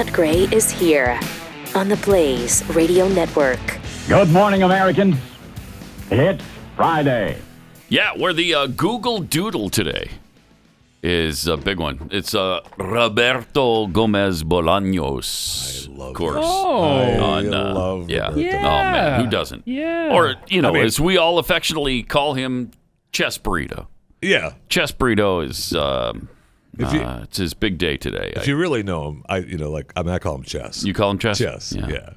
Matt Gray is here on the Blaze Radio Network. Good morning, Americans. It's Friday. Yeah, where the Google Doodle today is a big one. It's Roberto Gomez Bolaños, of course. I love yeah. Roberto. Oh, man, who doesn't? Yeah. Or, as we all affectionately call him, Chess Burrito. Yeah. Chess Burrito is, it's his big day today. If you really know him, I call him Chess. You call him Chess? Chess, yeah.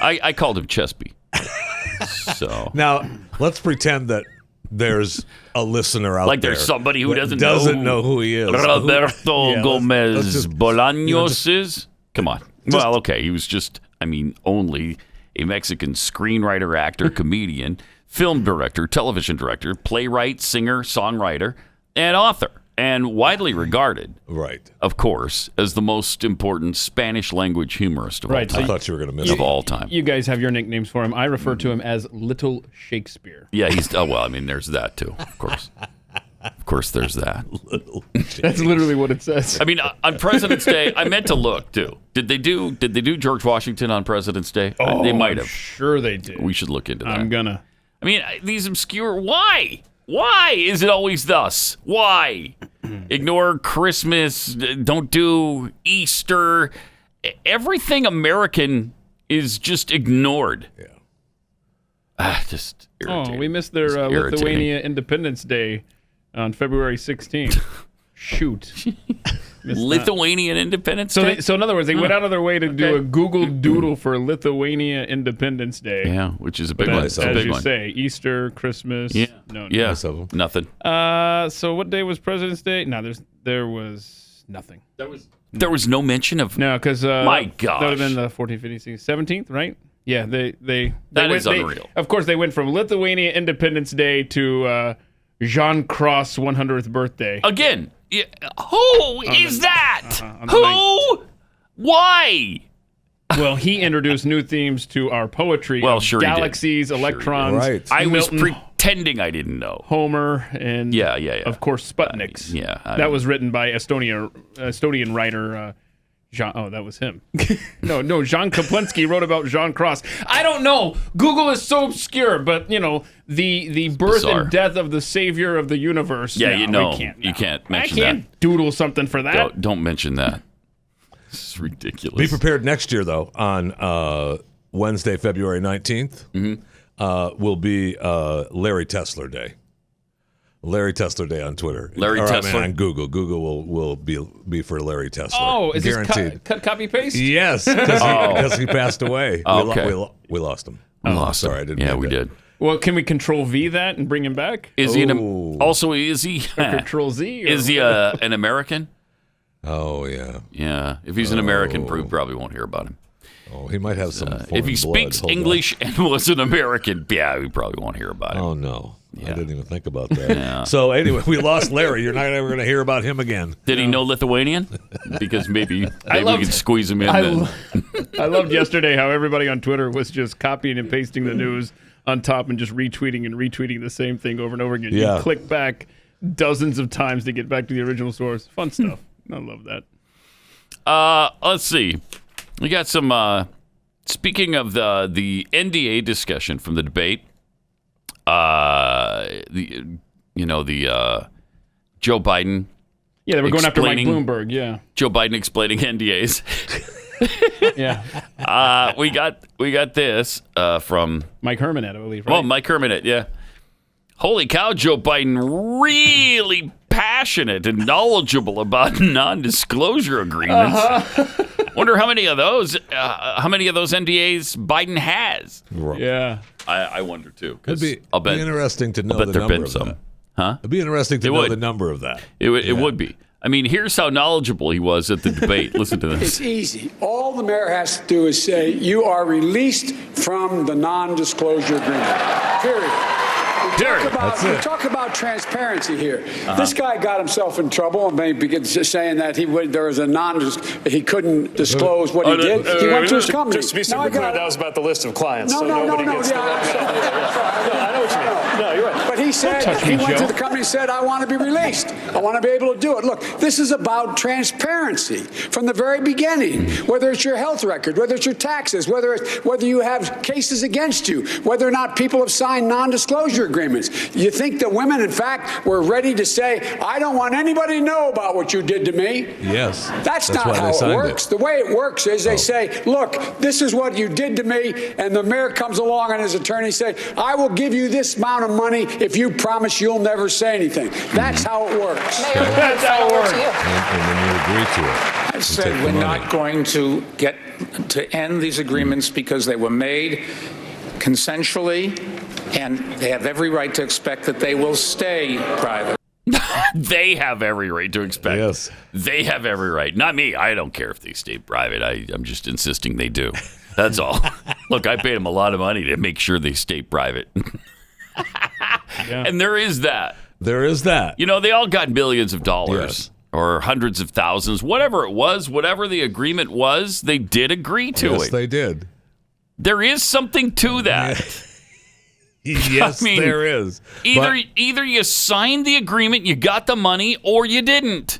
I called him Chespy. So now, let's pretend that there's a listener out there. Like there's somebody who doesn't know who he is. Roberto Gomez Bolaños is? Come on. Well, okay. He was just, only a Mexican screenwriter, actor, comedian, film director, television director, playwright, singer, songwriter, and author. And widely regarded, right, of course, as the most important Spanish languge humorist of all time. I thought you were going to miss of all time. You guys have your nicknames for him. I refer to him as Little Shakespeare. Yeah, he's. There's that too. Of course, there's that. That's literally what it says. On President's Day, I meant to look too. Did they do George Washington on President's Day? Oh, they might have. Sure, they did. We should look into that. I'm gonna. These obscure. Why? Why is it always thus? Why? Ignore Christmas. Don't do Easter. Everything American is just ignored. Yeah. Just irritating. Oh, we missed their Lithuania Independence Day on February 16th. Shoot. Lithuanian Independence Day? So in other words, they went out of their way to do a Google Doodle for Lithuania Independence Day. Yeah, which is a big But one. as you say, Easter, Christmas. Yeah. No. Yeah. Nothing. So what day was President's Day? No, there was nothing. There was no mention of. No, because my gosh, that would have been the 14th, 15th, 17th, right? Yeah, that is unreal. Of course, they went from Lithuania Independence Day to Jean Cross 100th birthday. Again, who is that? Who? Why? Well, he introduced new themes to our poetry. Well, sure, galaxies, he did. electrons. Right. I was Milton, pretending I didn't know. Homer, and of course, Sputniks. That was written by Estonian writer. Jean, that was him. No, Jean Kaplinsky wrote about Jean Cross. I don't know. Google is so obscure, but the birth Bizarre. and death of the savior of the universe. Yeah, we can't. You can't mention I can't doodle something for that. Don't mention that. This is ridiculous. Be prepared next year, though. On Wednesday, February 19th, will be Larry Tesler Day. Larry Tesler Day on Twitter. Tesler on Google. Google will be for Larry Tesler. Oh, is guaranteed? This cut copy paste? Yes, because he passed away. Okay. We lost him. We lost him. Sorry, I didn't. Yeah, mean we that. did. Well, can we Control V that and bring him back? Is he is he Control Z? Is he an American? Oh yeah. Yeah. If he's an American, we probably won't hear about him. Oh, he might have some. If he speaks English and was an American, we probably won't hear about him. Oh no. Yeah. I didn't even think about that. Yeah. So anyway, we lost Larry. You're not ever going to hear about him again. Did he know Lithuanian? Because maybe we could squeeze him in. I loved yesterday how everybody on Twitter was just copying and pasting the news on top and just retweeting the same thing over and over again. Yeah. You click back dozens of times to get back to the original source. Fun stuff. I love that. Let's see. We got some. Speaking of the NDA discussion from the debate. Joe Biden. Yeah, they were going after Mike Bloomberg. Yeah, Joe Biden explaining NDAs. Yeah. We got this from Mike Hermanette, I believe. Right? Well, Mike Hermanette. Yeah. Holy cow, Joe Biden really passionate and knowledgeable about non-disclosure agreements. Wonder how many of those NDAs Biden has. Yeah. I wonder too. It'd be interesting to know the number of that. Huh? It'd be interesting to know the number of that. It would be. I mean, here's how knowledgeable he was at the debate. Listen to this. It's easy. All the mayor has to do is say, you are released from the non-disclosure agreement. Period. We talk about transparency here. This guy got himself in trouble and maybe saying that he couldn't disclose what he did. He went to his company. Just to be clear, that was about the list of clients. No, nobody gets I know what you mean. No, you're right. But he he said, he went to the company and said, I want to be released. I want to be able to do it. Look, this is about transparency from the very beginning, whether it's your health record, whether it's your taxes, whether you have cases against you, whether or not people have signed non-disclosure agreements. You think that women, in fact, were ready to say, I don't want anybody to know about what you did to me? Yes. That's not how it works. The way it works is they say, look, this is what you did to me, and the mayor comes along and his attorney say, I will give you this amount of money if you promise you'll never say anything. That's how it works. That's how it works. And then you agree to it. I said we're not going to get to end these agreements because they were made consensually, and they have every right to expect that they will stay private. They have every right to expect. Yes. They have every right. Not me. I don't care if they stay private. I'm just insisting they do. That's all. Look, I paid them a lot of money to make sure they stay private. And there is that. There is that. You know, they all got millions of dollars or hundreds of thousands, whatever it was, whatever the agreement was, they did agree to it. Yes, they did. There is something to that. Yes, there is. Either you signed the agreement, you got the money, or you didn't.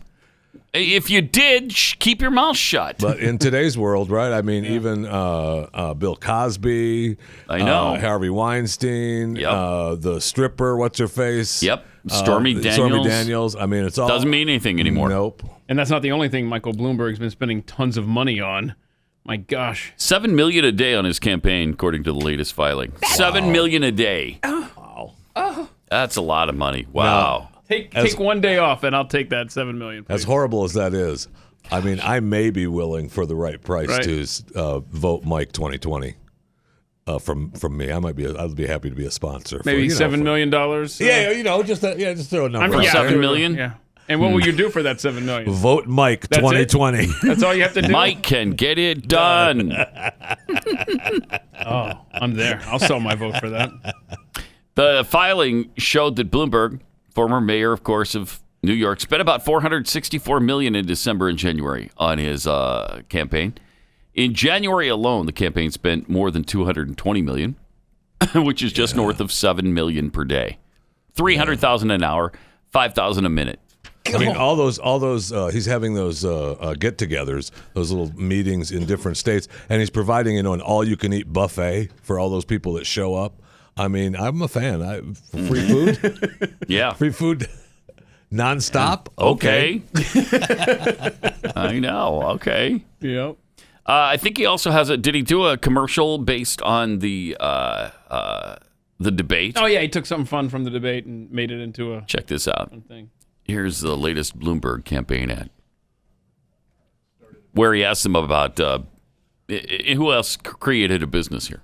If you did, keep your mouth shut. But in today's world, right? I mean, even Bill Cosby, I know, Harvey Weinstein, the stripper, what's her face? Yep, Stormy Daniels. Stormy Daniels. I mean, it's all doesn't mean anything anymore. Nope. And that's not the only thing Michael Bloomberg's been spending tons of money on. My gosh, $7 million a day on his campaign, according to the latest filing. $7 million a day. Wow. That's a lot of money. Wow. Take 1 day off, and I'll take that $7 million. Please. As horrible as that is, I mean, I may be willing for the right price to vote Mike 2020 from me. I'd be happy to be a sponsor. Maybe $7 million. Just throw a number. For $7 million. Yeah. And what will you do for that $7 million? Vote Mike 2020. That's all you have to do. Mike can get it done. Oh, I'm there. I'll sell my vote for that. The filing showed that Bloomberg, former mayor, of course, of New York, spent about $464 million in December and January on his campaign. In January alone, the campaign spent more than $220 million, which is just north of $7 million per day, $300,000 an hour, $5,000 a minute. I mean, all those. He's having those get-togethers, those little meetings in different states, and he's providing, an all-you-can-eat buffet for all those people that show up. I mean, I'm a fan. Free food, yeah, free food, nonstop. Okay. I know. Okay. Yep. I think he also has Did he do a commercial based on the debate? Oh yeah, he took something fun from the debate and made it into a. Check this out. Thing. Here's the latest Bloomberg campaign ad, where he asked them about who else created a business here.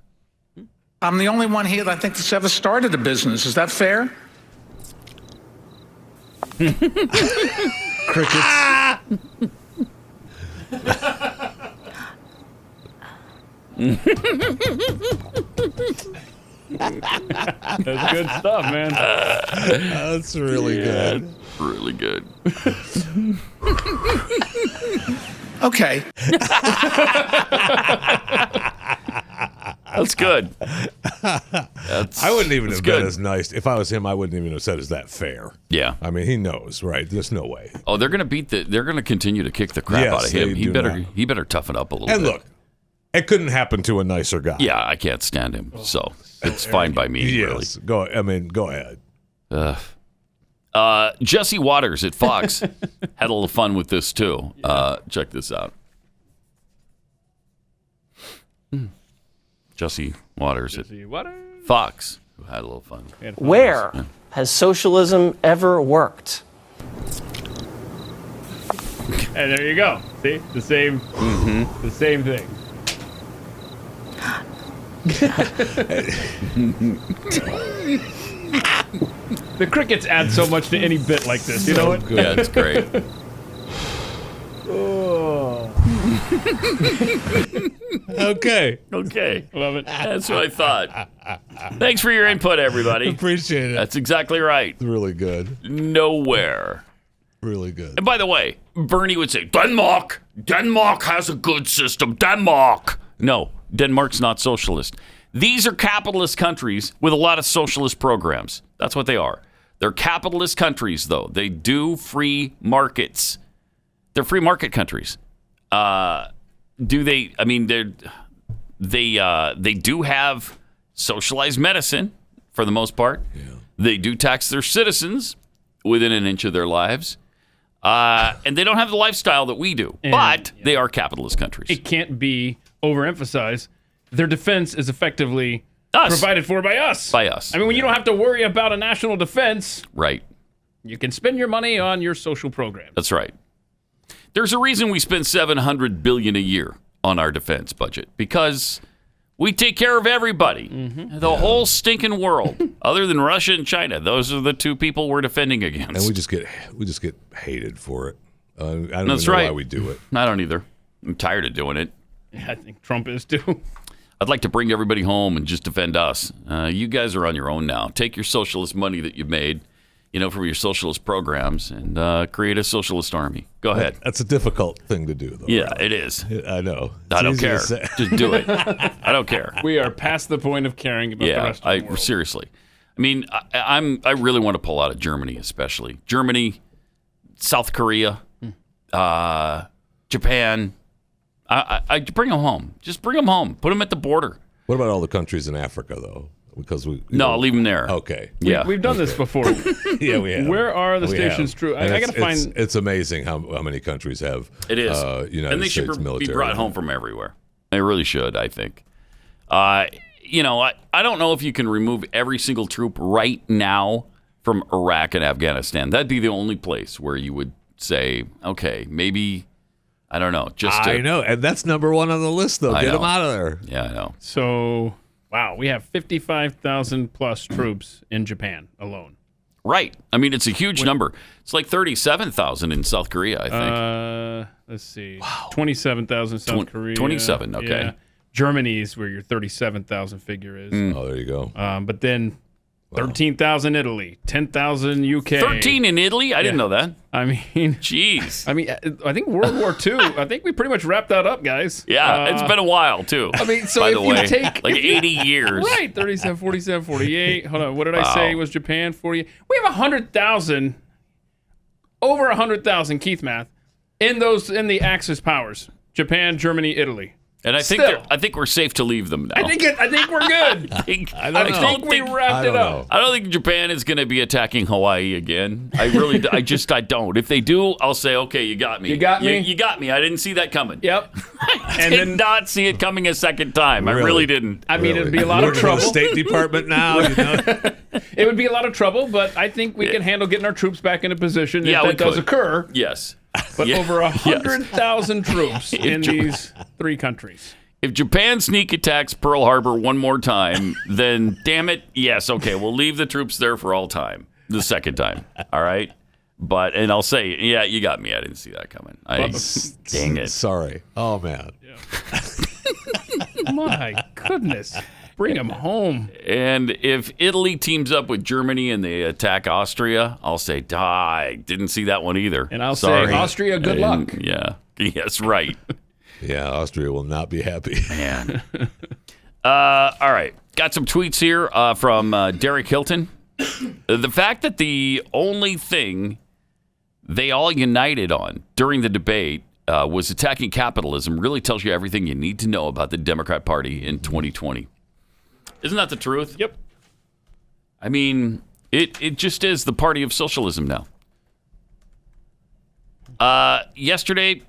I'm the only one here that I think that's ever started a business. Is that fair? Crickets. That's good stuff, man. That's really good. Really good. Okay. That's good. I wouldn't even have been as nice. If I was him, I wouldn't even have said, is that fair? Yeah. I mean, he knows, right? There's no way. Oh, they're going to they're going to continue to kick the crap out of him. He better toughen up a little bit. And look, it couldn't happen to a nicer guy. Yeah, I can't stand him. So it's fine by me, yes. really. Go ahead. Jesse Waters at Fox had a little fun with this, too. Check this out. Jesse Waters at Fox, who had a little fun. Where has socialism ever worked? And there you go. See? The same thing. The crickets add so much to any bit like this. You know what? Yeah, it's great. Oh. Okay. Love it. That's what I thought. Thanks for your input, everybody. Appreciate it. That's exactly right. Really good. Nowhere. Really good. And by the way, Bernie would say, Denmark has a good system. Denmark. No, Denmark's not socialist. These are capitalist countries with a lot of socialist programs. That's what they are. They're capitalist countries, though. They do free markets. They're free market countries. Do they? I mean, they do have socialized medicine for the most part. Yeah. They do tax their citizens within an inch of their lives. And they don't have the lifestyle that we do. But they are capitalist countries. It can't be overemphasized. Their defense is effectively provided for by us. By us. I mean, when you don't have to worry about a national defense. Right. You can spend your money on your social program. That's right. There's a reason we spend $700 billion a year on our defense budget, because we take care of everybody, the whole stinking world, other than Russia and China. Those are the two people we're defending against. And we just get hated for it. I don't even know why we do it. I don't either. I'm tired of doing it. Yeah, I think Trump is too. I'd like to bring everybody home and just defend us. You guys are on your own now. Take your socialist money that you've made, from your socialist programs, and create a socialist army. Go ahead. That's a difficult thing to do, though. Yeah, right? It is. I know. I don't care. Just do it. I don't care. We are past the point of caring about the rest of the world. Seriously. I mean, I really want to pull out of Germany, especially. Germany, South Korea, Japan. I bring them home. Just bring them home. Put them at the border. What about all the countries in Africa, though? Because I'll leave them there. Okay. We've done this before. Yeah, we have. Where are the stations true? I got to find. It's amazing how many countries have. It is. United they States should military. be brought home from everywhere. They really should, I think. I don't know if you can remove every single troop right now from Iraq and Afghanistan. That'd be the only place where you would say, okay, maybe, I don't know. I know, and that's number one on the list, though. Get them out of there. Yeah, I know. So, wow, we have 55,000 plus troops in Japan alone. Right. I mean, it's a huge number. It's like 37,000 in South Korea, I think. Let's see. Wow. 27,000 South Korea. 27, okay. Yeah. Germany's where your 37,000 figure is. Oh, there you go. But then 13,000 Italy, 10,000 UK. 13 in Italy? I didn't know that. I mean, jeez. I mean, I think World War II, I think we pretty much wrapped that up, guys. Yeah, it's been a while, too. I mean, so by if the you way, take... like 80 years. Right, 37, 47, 48. Hold on, what did I say was Japan? 48. We have 100,000, over 100,000, Keith Math, in the Axis powers. Japan, Germany, Italy. And I think we're safe to leave them now. I think we're good. I think we wrapped it up. I don't think Japan is going to be attacking Hawaii again. I don't. If they do, I'll say, okay, you got me. You got me? You got me. I didn't see that coming. Yep. I did not see it coming a second time. Really? I really didn't. I mean, it'd be a lot of trouble. To the State Department now. It would be a lot of trouble, but I think we can handle getting our troops back into position if that does occur. Yes. But over 100,000 troops in these three countries. If Japan sneak attacks Pearl Harbor one more time, then damn it, yes, okay, we'll leave the troops there for all time. The second time, all right? And I'll say, yeah, you got me. I didn't see that coming. Dang it. Sorry. Oh, man. Yeah. My goodness. Bring them home. And if Italy teams up with Germany and they attack Austria, I'll say, I didn't see that one either. And I'll say, Austria, good luck. Yeah. Yes, right. Yeah, Austria will not be happy. Man. All right. Got some tweets here from Derek Hilton. The fact that the only thing they all united on during the debate was attacking capitalism really tells you everything you need to know about the Democrat Party in 2020. Isn't that the truth? Yep. I mean, it just is the party of socialism now. Yesterday,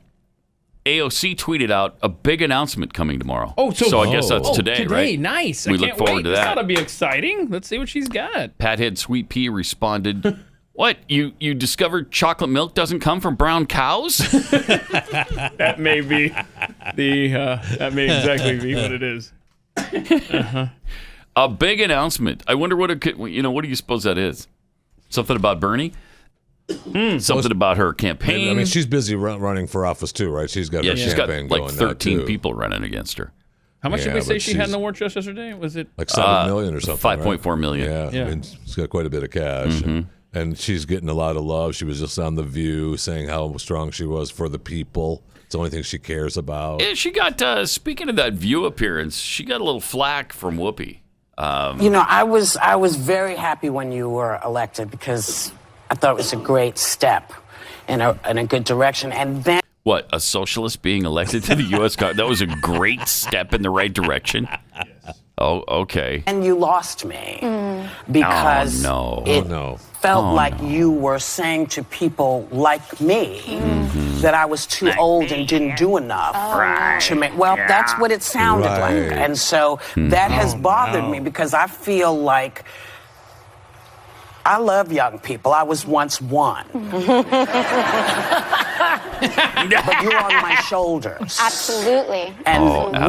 AOC tweeted out a big announcement coming tomorrow. So I guess that's today, right? Nice. We look forward to that. This ought to be exciting. Let's see what she's got. Pathead Sweet Pea responded, what, you discovered chocolate milk doesn't come from brown cows? That may be that may exactly be what it is. A big announcement. I wonder what what do you suppose that is? Something about Bernie? Something about her campaign? I mean, she's busy running for office too, right? She's got her campaign got like going 13 people running against her. How much did we say she had in the war chest yesterday? Was it like $7 million or something? 5.4 million. Yeah. I mean, she's got quite a bit of cash, and she's getting a lot of love. She was just on The View saying how strong she was for the people. It's the only thing she cares about. Yeah, she got, speaking of that View appearance, she got a little flack from Whoopi. I was very happy when you were elected because I thought it was a great step in a good direction. And then what, a socialist being elected to the U.S. Congress? That was a great step in the right direction. Yes. Oh, okay. And you lost me because it felt like you were saying to people like me that I was too old and didn't do enough to make. Well, that's what it sounded like, and so that has bothered me because I feel like I love young people. I was once one. But you're on my shoulders. Absolutely. And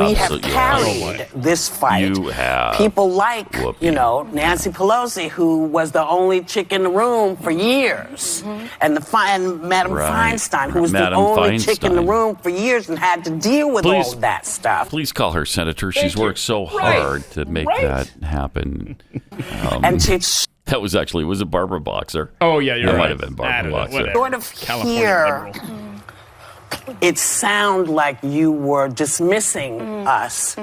we have carried this fight. You have. People like, Whoopi. Nancy Pelosi, who was the only chick in the room for years. And Madam Feinstein, who was the only chick in the room for years and had to deal with all of that stuff. Please call her senator. She's worked so hard to make that happen. That was it Barbara Boxer? Oh, yeah, you're right. It might have been Barbara Boxer. Sort of here, it sounded like you were dismissing us.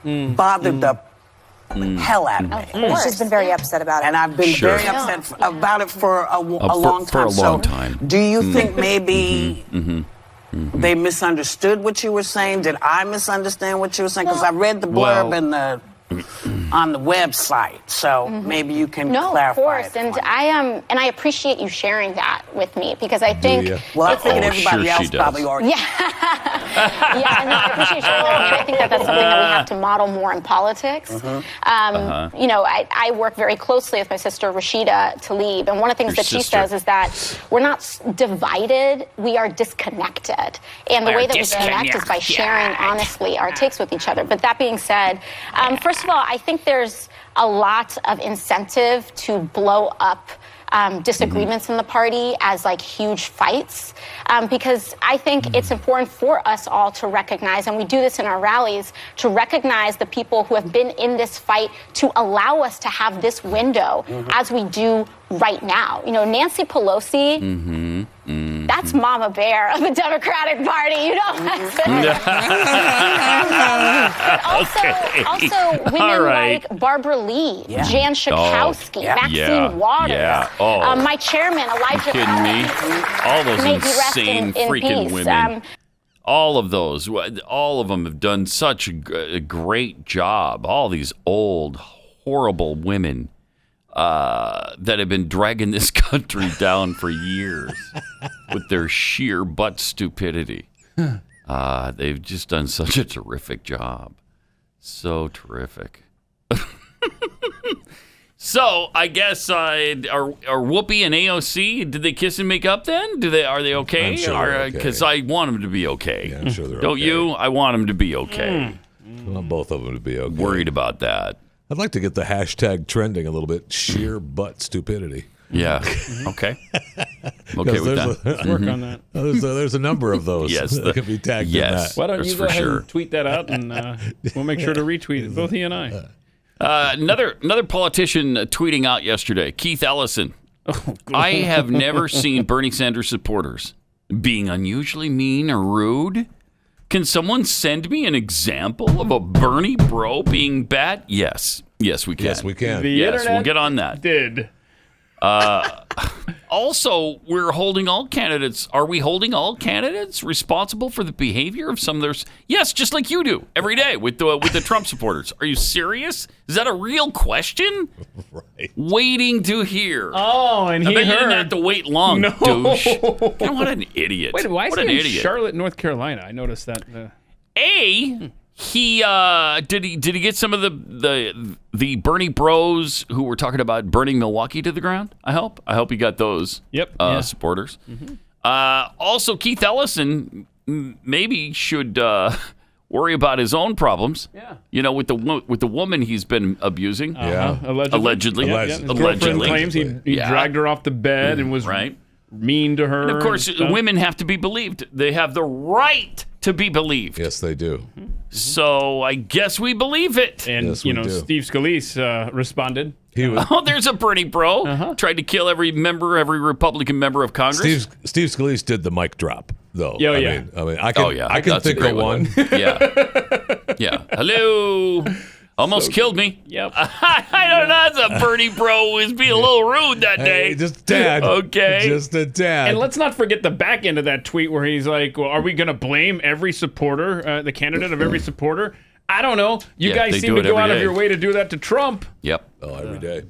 Bothered the hell out of me. She's been very upset about it. And I've been very upset about it for a long time. For a long time. Do you think maybe they misunderstood what you were saying? Did I misunderstand what you were saying? Because I read the blurb on the website, so maybe you can clarify. No, of course, and I appreciate you sharing that with me because I think. Well, I think everybody else probably already. Yeah, I appreciate you sharing that with me. I think that's something that we have to model more in politics. I work very closely with my sister Rashida Tlaib, and one of the things that she says is that we're not divided; we are disconnected, and the way that we connect is by sharing honestly our takes with each other. But that being said, first of all, I think there's a lot of incentive to blow up disagreements in the party as like huge fights because I think it's important for us all to recognize, and we do this in our rallies, to recognize the people who have been in this fight to allow us to have this window as we do right now. Nancy Pelosi, that's Mama Bear of the Democratic Party. Also women like Barbara Lee, Jan Schakowsky, Maxine Waters, my chairman, Elijah. Are you kidding me? All those insane freaking women. All of those, all of them have done such a great job. All these old, horrible women that have been dragging this country down for years with their sheer butt stupidity. They've just done such a terrific job. So terrific. So I guess are Whoopi and AOC? Did they kiss and make up then? Are they okay? I'm sure because I want them to be okay. Yeah, I'm sure they're Don't okay. you? I want them to be okay. I want both of them to be okay. Worried about that. I'd like to get the hashtag trending a little bit. Sheer butt stupidity. Yeah. Okay. Okay with that. Let's work on that. There's a number of those that can be tagged in that. Why don't you go ahead and tweet that out, and we'll make sure to retweet it, both he and I. Another politician tweeting out yesterday, Keith Ellison. I have never seen Bernie Sanders supporters being unusually mean or rude. Can someone send me an example of a Bernie bro being bad? Yes, we can. Yes, we can. The internet we'll get on that. Did. Also, we're holding all candidates. Are we holding all candidates responsible for the behavior of some of theirs? Yes, just like you do every day with the Trump supporters. Are you serious? Is that a real question? Right. Waiting to hear. Oh, and I bet you didn't have to wait long, douche. What an idiot. Wait, why is he in Charlotte, North Carolina? I noticed that. He did he get some of the Bernie bros who were talking about burning Milwaukee to the ground? I hope he got those supporters. Also, Keith Ellison maybe should worry about his own problems. Yeah, with the woman he's been abusing. Allegedly. His girlfriend claims he dragged her off the bed and was mean to her. And of course, women have to be believed. They have the right to be believed. Yes, they do. So I guess we believe it. And, yes, Steve Scalise responded. There's a Bernie bro. Tried to kill every Republican member of Congress. Steve Scalise did the mic drop. though. Yeah, I mean, I can think of one. Yeah. Hello. Almost killed me. Yep. I don't know. That's a Bernie bro was being a little rude that day. Hey, just dad. Okay. Just a dad. And let's not forget the back end of that tweet where he's like, well, are we going to blame every supporter, the candidate of every supporter? I don't know. You guys seem to go out of your way to do that to Trump. Yep. Oh, every day.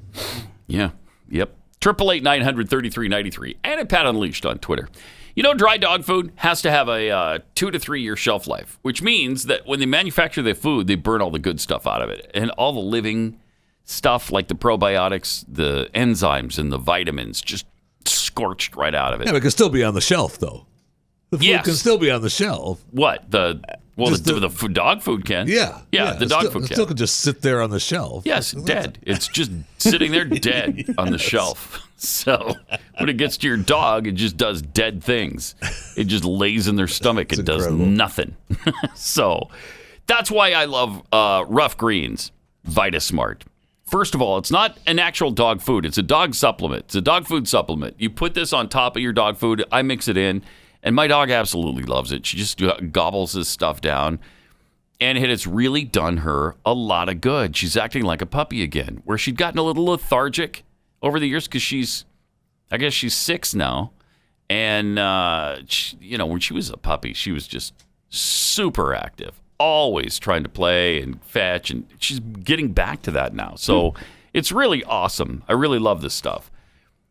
Yeah. Yep. 888-900-3393 and at Pat Unleashed on Twitter. You know, dry dog food has to have a 2 to 3 year shelf life, which means that when they manufacture their food, they burn all the good stuff out of it. And all the living stuff like the probiotics, the enzymes, and the vitamins just scorched right out of it. Yeah, but it can still be on the shelf, though. The food can still be on the shelf. What? The dog food can. Yeah. The dog food can. It still can just sit there on the shelf. Yes, dead. It's just sitting there dead on the shelf. So when it gets to your dog, it just does dead things. It just lays in their stomach and does nothing. So that's why I love Rough Greens VitaSmart. First of all, it's not an actual dog food. It's a dog supplement. It's a dog food supplement. You put this on top of your dog food. I mix it in. And my dog absolutely loves it. She just gobbles this stuff down. And it has really done her a lot of good. She's acting like a puppy again, where she'd gotten a little lethargic over the years because I guess she's 6 now. And, when she was a puppy, she was just super active, always trying to play and fetch. And she's getting back to that now. So it's really awesome. I really love this stuff.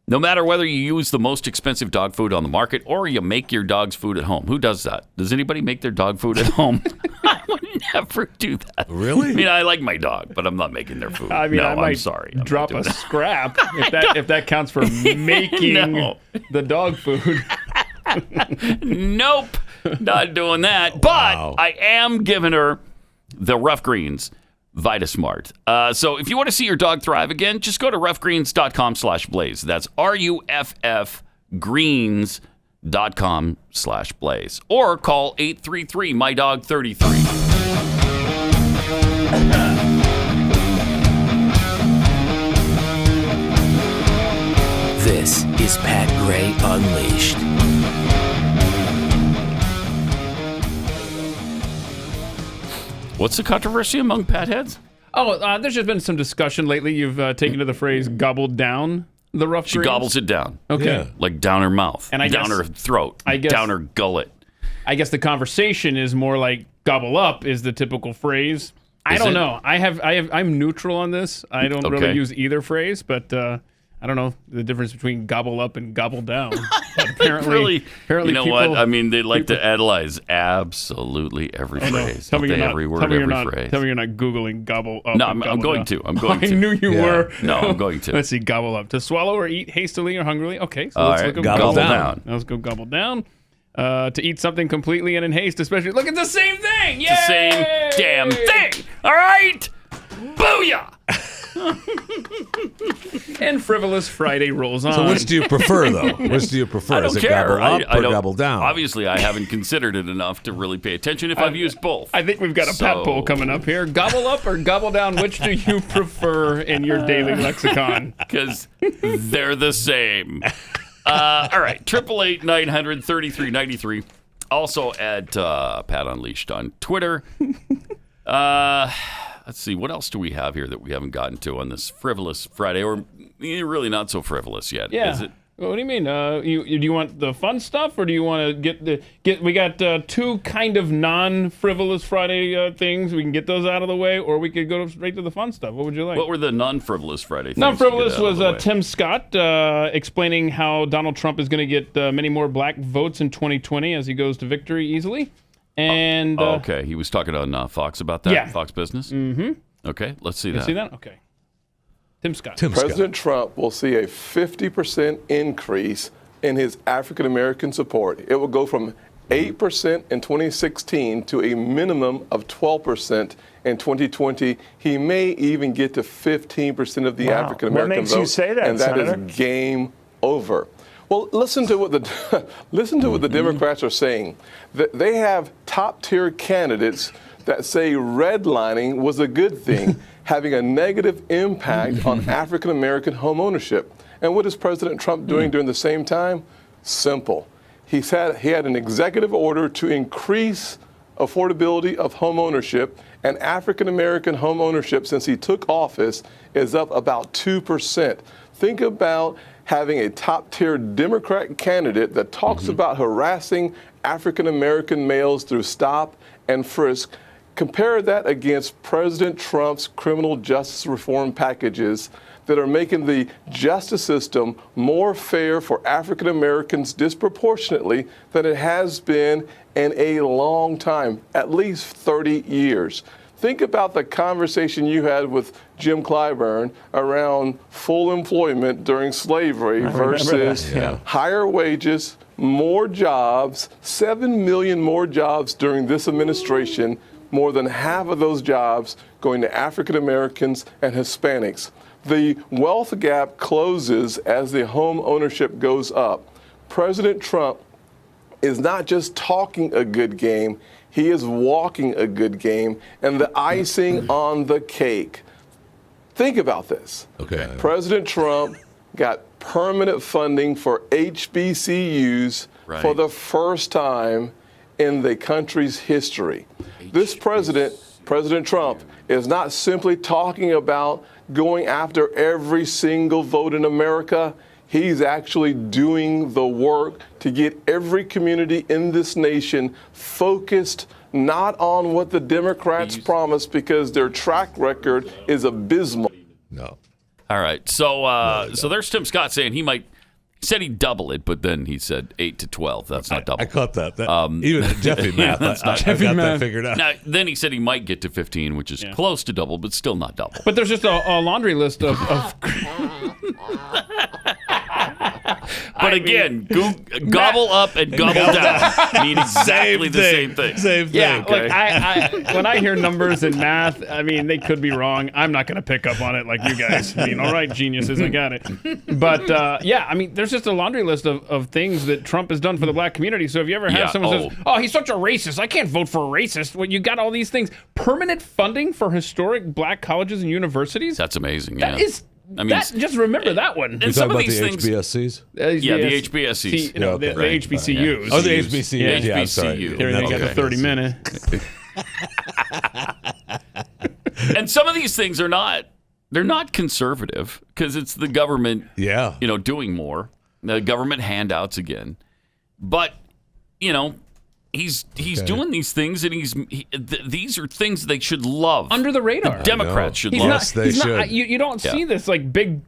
No matter whether you use the most expensive dog food on the market or you make your dog's food at home. Who does that? Does anybody make their dog food at home? I would never do that. Really? I mean, I like my dog, but I'm not making their food. I mean, no, I might I'm sorry. drop a scrap if that counts for making the dog food. Nope. Not doing that. But I am giving her the Rough Greens VitaSmart. So if you want to see your dog thrive again, just go to roughgreens.com/blaze. That's RUFF greens.com/blaze. Or call 833-MY-DOG-33. This is Pat Gray Unleashed. What's the controversy among Pat heads? Oh, there's just been some discussion lately. You've taken to the phrase "gobbled down" the rough. She gobbles it down. Okay, yeah. Like down her mouth, and down her throat, down her gullet. I guess the conversation is more like "gobble up" is the typical phrase. I don't know. I'm neutral on this. I don't really use either phrase, but I don't know the difference between gobble up and gobble down. But apparently, you know what? I mean, they like to analyze absolutely every phrase. Tell me you're not, every word, tell me every you're not, phrase. Tell me you're not Googling gobble up. No, I'm going to. I'm going to. I knew you were. No, I'm going to. Let's see, gobble up. To swallow or eat hastily or hungrily. Okay, so let's look at gobble down. Let's go gobble down. To eat something completely and in haste, especially. Look, it's the same thing. Yay! It's the same damn thing. All right? Booyah! And Frivolous Friday rolls on. So which do you prefer, though? Which do you prefer? I don't Is it care. gobble up or gobble down? Obviously, I haven't considered it enough to really pay attention if I've used both. I think we've got a Pat poll coming up here. Gobble up or gobble down, which do you prefer in your daily lexicon? Because they're the same. All right, 888-900-3393. Also at Pat Unleashed on Twitter. Let's see, what else do we have here that we haven't gotten to on this Frivolous Friday? Or really not so frivolous yet, is it? What do you mean? Do you want the fun stuff, or do you want to get? We got two kind of non-frivolous Friday things. We can get those out of the way, or we could go straight to the fun stuff. What would you like? What were the non-frivolous Friday things? Non-frivolous was Tim Scott explaining how Donald Trump is going to get many more black votes in 2020 as he goes to victory easily. And okay, he was talking on Fox about that. Yeah. Fox Business. Mm-hmm. Okay, let's see that. See that? Okay. Tim Scott. President Trump will see a 50% increase in his African American support. It will go from 8% in 2016 to a minimum of 12% in 2020. He may even get to 15% of the African American vote. What makes you say that, and that Senator? is game over. Well, listen to what the Democrats are saying. They have top-tier candidates that say redlining was a good thing, having a negative impact on African-American home ownership. And what is President Trump doing during the same time? Simple. he had an executive order to increase affordability of home ownership, and African American home ownership since he took office is up about 2%. Think about having a top-tier Democrat candidate that talks about harassing African American males through stop and frisk. Compare that against President Trump's criminal justice reform packages that are making the justice system more fair for African Americans disproportionately than it has been in a long time, at least 30 years. Think about the conversation you had with Jim Clyburn around full employment during slavery versus higher wages, more jobs, 7 million more jobs during this administration, more than half of those jobs going to African Americans and Hispanics. The wealth gap closes as the home ownership goes up. President Trump is not just talking a good game, he is walking a good game, and the icing on the cake. Think about this. Okay. President Trump got permanent funding for HBCUs for the first time in the country's history. This president, President Trump, is not simply talking about going after every single vote in America. He's actually doing the work to get every community in this nation focused not on what the Democrats promised, because their track record is abysmal. No. All right. So so there's Tim Scott saying he said he'd double it, but then he said 8 to 12. That's not double. I caught that. Even Jeffy math, I got that figured out. Now, then he said he might get to 15, which is close to double, but still not double. But there's just a laundry list of But again, gobble up and gobble down mean exactly the same thing. Same thing. Yeah, like when I hear numbers and math, I mean, they could be wrong. I'm not going to pick up on it like you guys. I mean, all right, geniuses, I got it. But I mean, there's just a laundry list of things that Trump has done for the black community. So if you ever have someone says, "Oh, he's such a racist. I can't vote for a racist." Well, you got all these things. Permanent funding for historic black colleges and universities. That's amazing. That is. I mean, just remember that one. You talking about the HBSCs? Yeah, the HBSCs. The HBCUs. Oh, the HBCUs. Yeah, I'm sorry. Here they got the 30 minutes. And some of these things are not. They're not conservative because it's the government. Yeah. Doing more. The government handouts again, but he's doing these things, and these are things they should love. Under the radar. The Democrats should love. Yes, they should. You don't see this like big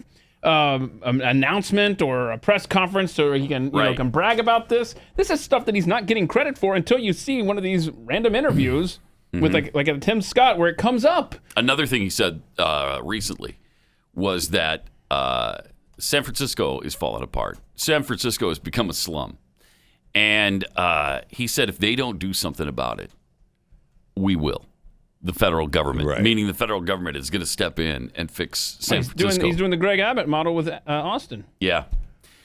announcement or a press conference, or he can can brag about this. This is stuff that he's not getting credit for until you see one of these random interviews with like a Tim Scott where it comes up. Another thing he said recently was that San Francisco is falling apart. San Francisco has become a slum. And he said if they don't do something about it, we will. The federal government, meaning the federal government is going to step in and fix San Francisco. He's doing the Greg Abbott model with Austin. Yeah.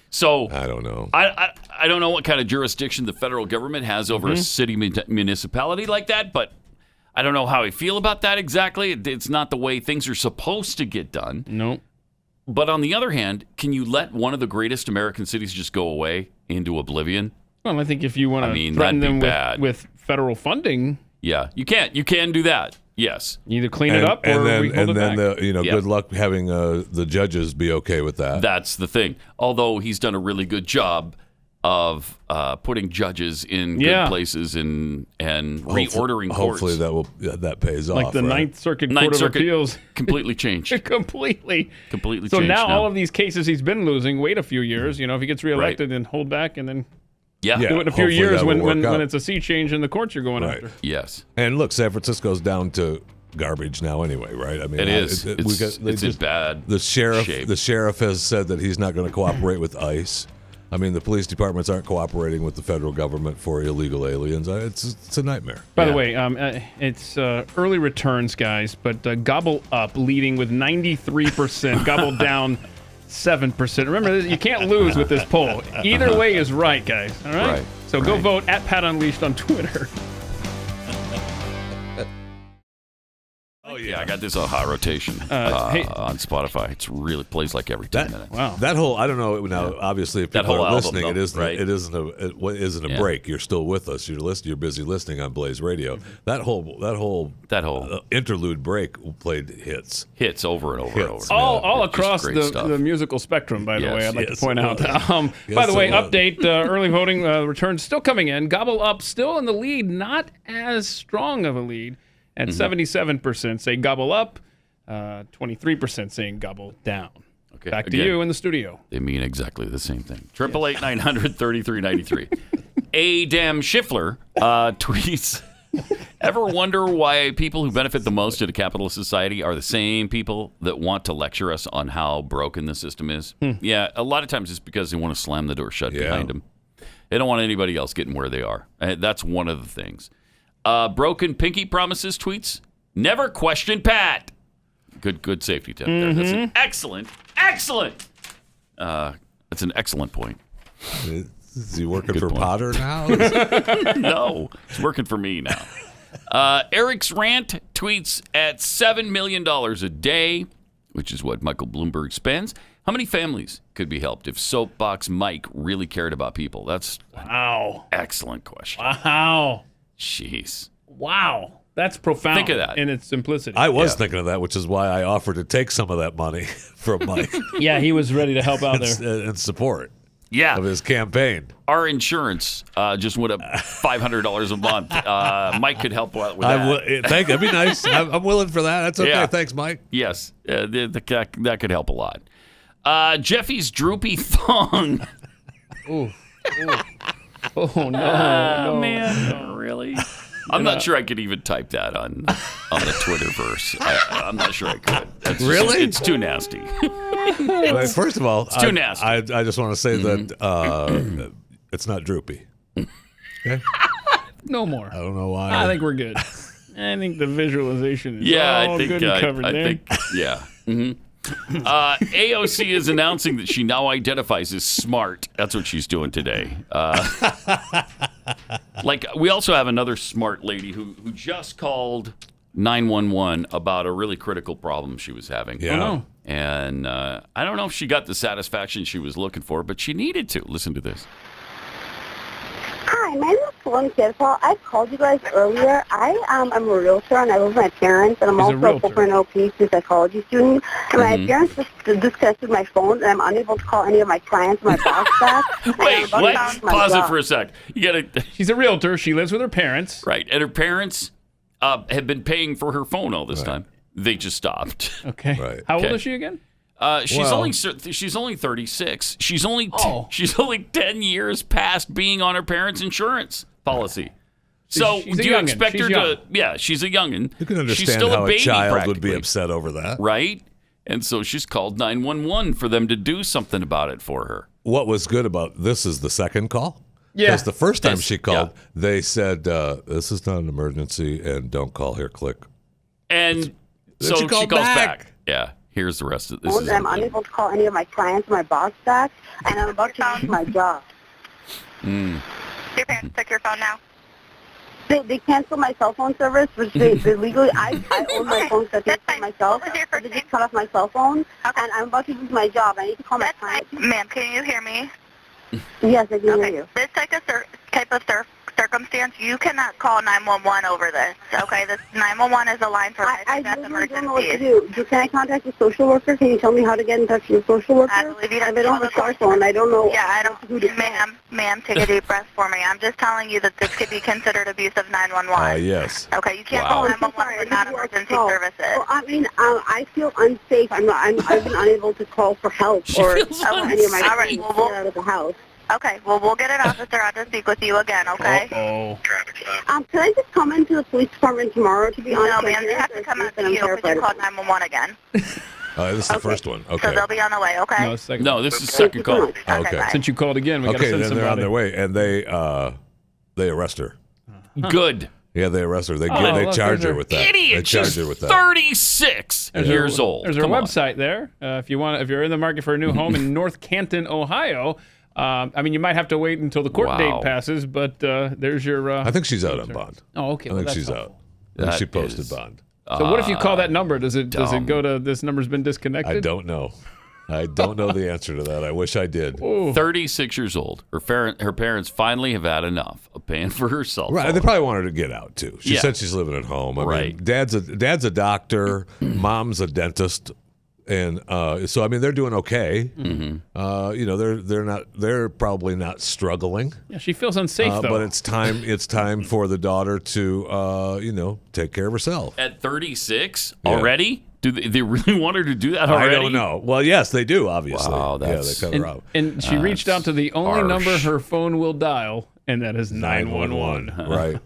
So I don't know. I don't know what kind of jurisdiction the federal government has over a city municipality like that, but I don't know how I feel about that exactly. It's not the way things are supposed to get done. No. But on the other hand, can you let one of the greatest American cities just go away into oblivion? Well, I think if you want to threaten them with federal funding, yeah, you can. You can do that. Yes, you either clean it up or we hold it back. Good luck having the judges be okay with that. That's the thing. Although he's done a really good job of putting judges in good places and reordering courts. Hopefully that pays off. Like the Ninth Circuit Court of Appeals completely changed. completely changed. So now all of these cases he's been losing, wait a few years. If he gets reelected, then hold back and then. Yeah. Do it in a few years when it's a sea change in the courts you're going after. Yes. And look, San Francisco's down to garbage now anyway, right? I mean, it is. It's in bad shape. The sheriff has said that he's not going to cooperate with ICE. I mean, the police departments aren't cooperating with the federal government for illegal aliens. It's a nightmare. By the way, it's early returns, guys, but Gobble Up leading with 93%. Gobble Down 7%. Remember, you can't lose with this poll. Either way is right, guys. All right? So go vote at Pat Unleashed on Twitter. Yeah, I got this on hot rotation on Spotify. It's really plays like every 10 minutes. Wow. That whole, I don't know, now, obviously, if That people whole are album, listening, though, right? it isn't a break. You're still with us. You're busy listening on Blaze Radio. That whole interlude break played hits. Hits over and over and over. All across the musical spectrum, by the way, I'd like to point out. By the way, update, early voting returns still coming in. Gobble Up still in the lead, not as strong of a lead at 77% say gobble up, 23% saying gobble down. Okay, back to you in the studio. They mean exactly the same thing. 888-900-3393. Adam Schiffler tweets, ever wonder why people who benefit the most in a capitalist society are the same people that want to lecture us on how broken the system is? Yeah, a lot of times it's because they want to slam the door shut behind them. They don't want anybody else getting where they are. That's one of the things. Broken Pinky Promises tweets, never question Pat. Good safety tip there. That's an excellent. That's an excellent point. Is he working for Potter now? No, it's working for me now. Eric's rant tweets at $7 million a day, which is what Michael Bloomberg spends. How many families could be helped if Soapbox Mike really cared about people? That's an excellent question. Wow. Jeez. Wow. That's profound. Think of that. In its simplicity. I was thinking of that, which is why I offered to take some of that money from Mike. Yeah, he was ready to help out there. And support of his campaign. Our insurance just went up $500 a month. Mike could help out with that. That'd be nice. I'm willing for that. That's okay. Yeah. Thanks, Mike. Yes, that could help a lot. Jeffy's droopy thong. Ooh. Oh, no. Man, really? I'm not sure I could even type that on the Twitterverse. I'm not sure I could. Really? It's too nasty. Well, first of all, it's too nasty. I just want to say that it's not droopy. Okay? No more. I don't know why. I think we're good. I think the visualization is I think, good and covered there. AOC is announcing that she now identifies as smart. That's what she's doing today. We also have another smart lady who just called 911 about a really critical problem she was having. Yeah. Oh, no. And I don't know if she got the satisfaction she was looking for, but she needed to. Listen to this. Hi, my name is Valencia. I called you guys earlier. I'm a realtor, and I live with my parents, and I'm also a 4.0 PhD psychology student. And my parents just disconnected my phone, and I'm unable to call any of my clients or my boss back. Wait, what? Pause it for a sec. She's a realtor. She lives with her parents. Right, and her parents have been paying for her phone all this time. They just stopped. Okay. Right. How old is she again? She's only 36. She's only 10 years past being on her parents' insurance policy. So do you expect her to? Yeah, she's a youngin. You can understand she's still how a baby, child would be upset over that, right? And so she's called 911 for them to do something about it for her. What was good about this is the second call. Yeah. Because the first time she called, they said, "This is not an emergency, and don't call here." Click. And so she calls back. Yeah. Here's the rest of this. I'm unable to call any of my clients or my boss back, and I'm about to lose my job. Your parents took your phone now? They canceled my cell phone service, which they legally, I own my phone so for myself. They just cut off my cell phone, and I'm about to lose my job. I need to call my client. Ma'am, can you hear me? Yes, I can hear you. This type of circumstance, you cannot call 911 over this. Okay, this 911 is a line for I really don't know what to do. Can I contact a social worker? Can you tell me how to get in touch with a social worker? I believe you I don't have a cell phone. I don't know. Yeah, I don't. Ma'am, take a deep breath for me. I'm just telling you that this could be considered abuse of 911. Yes. Okay, you can't call 911 for non-emergency services. Well, I feel unsafe. I've been unable to call for help or any of my friends to get out of the house. Okay, well, we'll get an officer out to speak with you again, okay? Can I just come into the police department tomorrow, to be honest? No, ma'am, they have to come out to you because you called 911 again. This is the first one. Okay. So they'll be on the way, okay? No, this is the second call. Okay. Since you called again, we got to send then somebody. they're on their way, and they arrest her. Good. Yeah, they arrest her. They charge her with that. Idiot. They charge her with that. 36 years old. There's her website there. If you're in the market for a new home in North Canton, Ohio. You might have to wait until the court date passes, but there's your. I think she's out on bond. Oh, okay. I think she's out. And she posted bond. So what if you call that number? Does it go to this number's been disconnected? I don't know. I don't know the answer to that. I wish I did. Ooh. 36 years old. Her parents finally have had enough of paying for her cell phone. Right. They probably want her to get out too. She said she's living at home. I mean, dad's a doctor. Mom's a dentist. And so I mean they're doing okay. They're probably not struggling. Yeah, she feels unsafe though. But it's time for the daughter to take care of herself. At 36 already? Do they really want her to do that already? I don't know. Well, yes, they do. Obviously, wow, they cut her out. And she reached out to the only number her phone will dial, and that is 911. Right.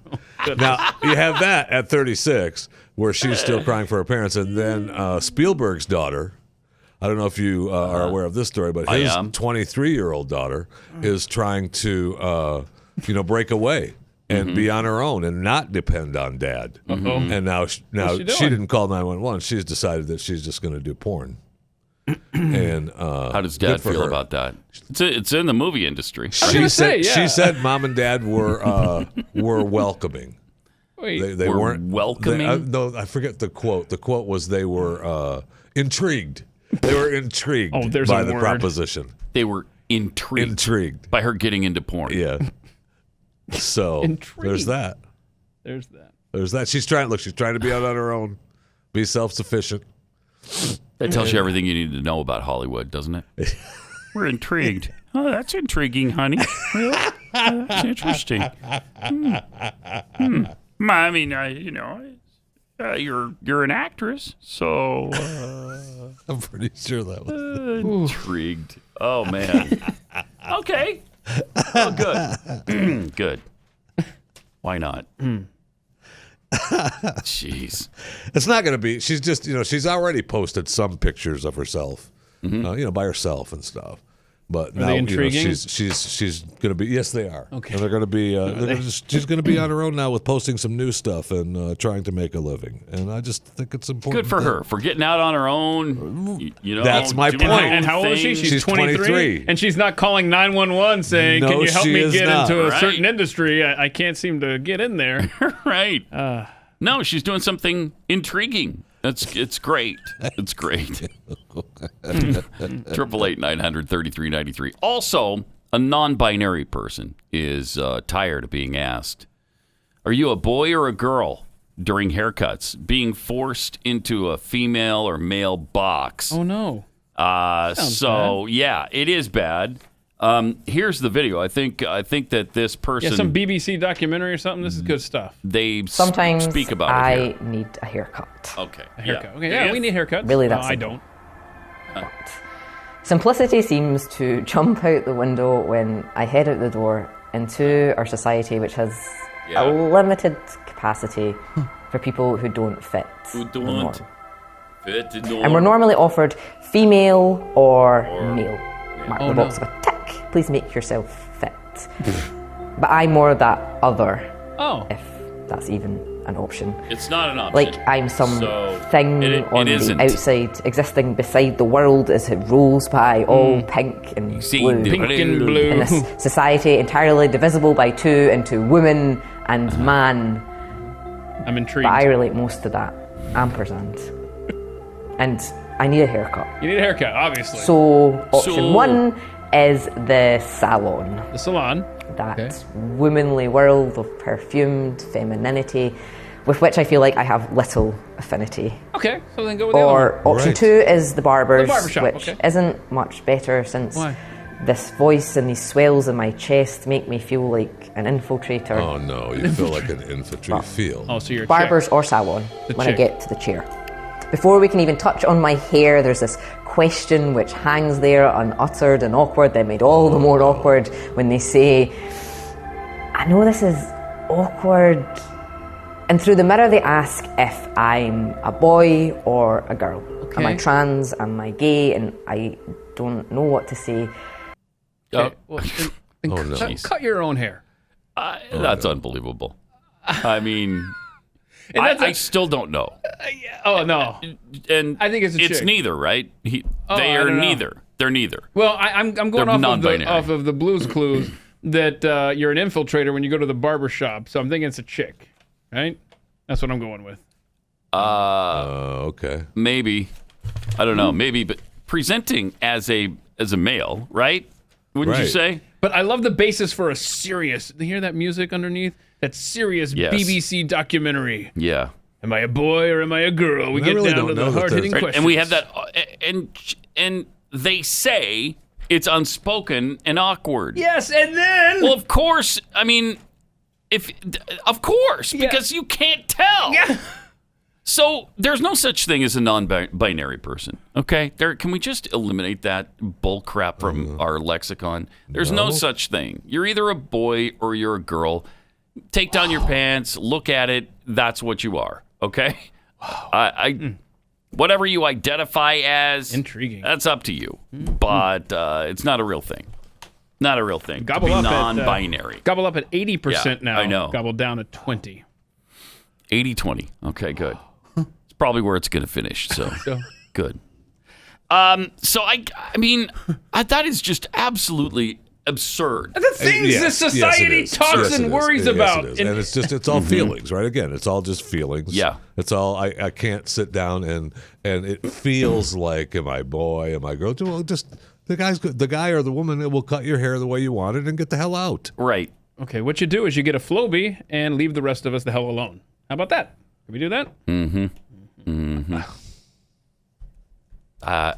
Now you have that at 36. Where she's still crying for her parents. And then Spielberg's daughter, I don't know if you are aware of this story, but his 23-year-old daughter is trying to, break away and be on her own and not depend on dad. And now she didn't call 911. She's decided that she's just going to do porn. And how does dad feel about that? It's in the movie industry. She said mom and dad were welcoming. They weren't welcoming. No, I forget the quote. The quote was they were intrigued. They were intrigued by the proposition. They were intrigued by her getting into porn. Yeah. So there's that. There's that. There's that. She's trying to be out on her own, be self-sufficient. That tells you everything you need to know about Hollywood, doesn't it? We're intrigued. Oh, that's intriguing, honey. That's interesting. I mean, you're an actress, so I'm pretty sure that was intrigued. Oh man. Okay. Oh, good. Good. Why not? Jeez. It's not going to be. She's just, she's already posted some pictures of herself, by herself and stuff. But are now they intriguing? She's going to be. Yes, they are. Okay. And they're going to be. She's going to be on her own now with posting some new stuff and trying to make a living. And I just think it's important. Good for her for getting out on her own. That's my point. And how old is she? She's 23. And she's not calling 911 saying, "Can you help me get into a certain industry? I can't seem to get in there." Right. No, she's doing something intriguing. It's great. It's great. 888-900-3393. Also, a non-binary person is tired of being asked, "Are you a boy or a girl?" during haircuts, being forced into a female or male box. Oh no. Yeah, it is bad. Here's the video. I think that this person, some BBC documentary or something. This is good stuff. They sometimes speak about I it here. need a haircut. Okay, a haircut. Okay, yeah, we need haircuts. Really, that's I don't. Simplicity seems to jump out the window when I head out the door into our society, which has a limited capacity for people who don't fit the norm. And we're normally offered female or male. Mark the box of a tick. Please make yourself fit. But I'm more that other. If that's even an option. It's not an option. Like I'm some thing on the outside, existing beside the world as it rolls by, all pink and blue. Pink and blue. In this society entirely divisible by two into woman and man. I'm intrigued. But I relate most to that. Ampersand. And I need a haircut. You need a haircut, obviously. So option one is the salon. The salon. That womanly world of perfumed femininity with which I feel like I have little affinity. Okay, so then go with the other one. Or option two is the barbers, barbershop, which isn't much better since this voice and these swells in my chest make me feel like an infiltrator. Oh no, you feel like an infiltrator. So you're barbers or salon when I get to the chair. Before we can even touch on my hair, there's this question which hangs there unuttered and awkward, then made all the more awkward when they say, "I know this is awkward." And through the mirror they ask if I'm a boy or a girl. Am I trans? Am I gay? And I don't know what to say. Okay. Well, cut your own hair. That's unbelievable. I mean... I still don't know. Oh no! And I think it's chick. Neither, right? They are neither. They're neither. Well, I'm going off of the Blue's Clues that you're an infiltrator when you go to the barber shop. So I'm thinking it's a chick, right? That's what I'm going with. Okay. Maybe. I don't know. Maybe, but presenting as a male, right? Wouldn't you say? But I love the basis for a serious. You hear that music underneath? That serious BBC documentary. Yeah. Am I a boy or am I a girl? We get down to the hard-hitting questions. And we have that, and they say it's unspoken and awkward. Yes, and then... Well, of course. I mean, because you can't tell. Yeah. So there's no such thing as a non-binary person, okay? Can we just eliminate that bull crap from our lexicon? There's no such thing. You're either a boy or you're a girl. Take down your pants, look at it. That's what you are, okay? Whatever you identify as, intriguing. That's up to you. But it's not a real thing. Not a real thing. Gobble up non-binary. Gobble up at 80% now. I know. Gobble down at 20. 80-20. Okay, good. It's probably where it's going to finish. So good. So I mean, that is just absolutely absurd. The things that society talks and worries about. Yes, and it's all feelings, right? Again, it's all just feelings. Yeah. It's all, I can't sit down and it feels like, am I boy, am I girl? Well, just the guy or the woman that will cut your hair the way you want it and get the hell out. Right. Okay, what you do is you get a Flowbee and leave the rest of us the hell alone. How about that? Can we do that?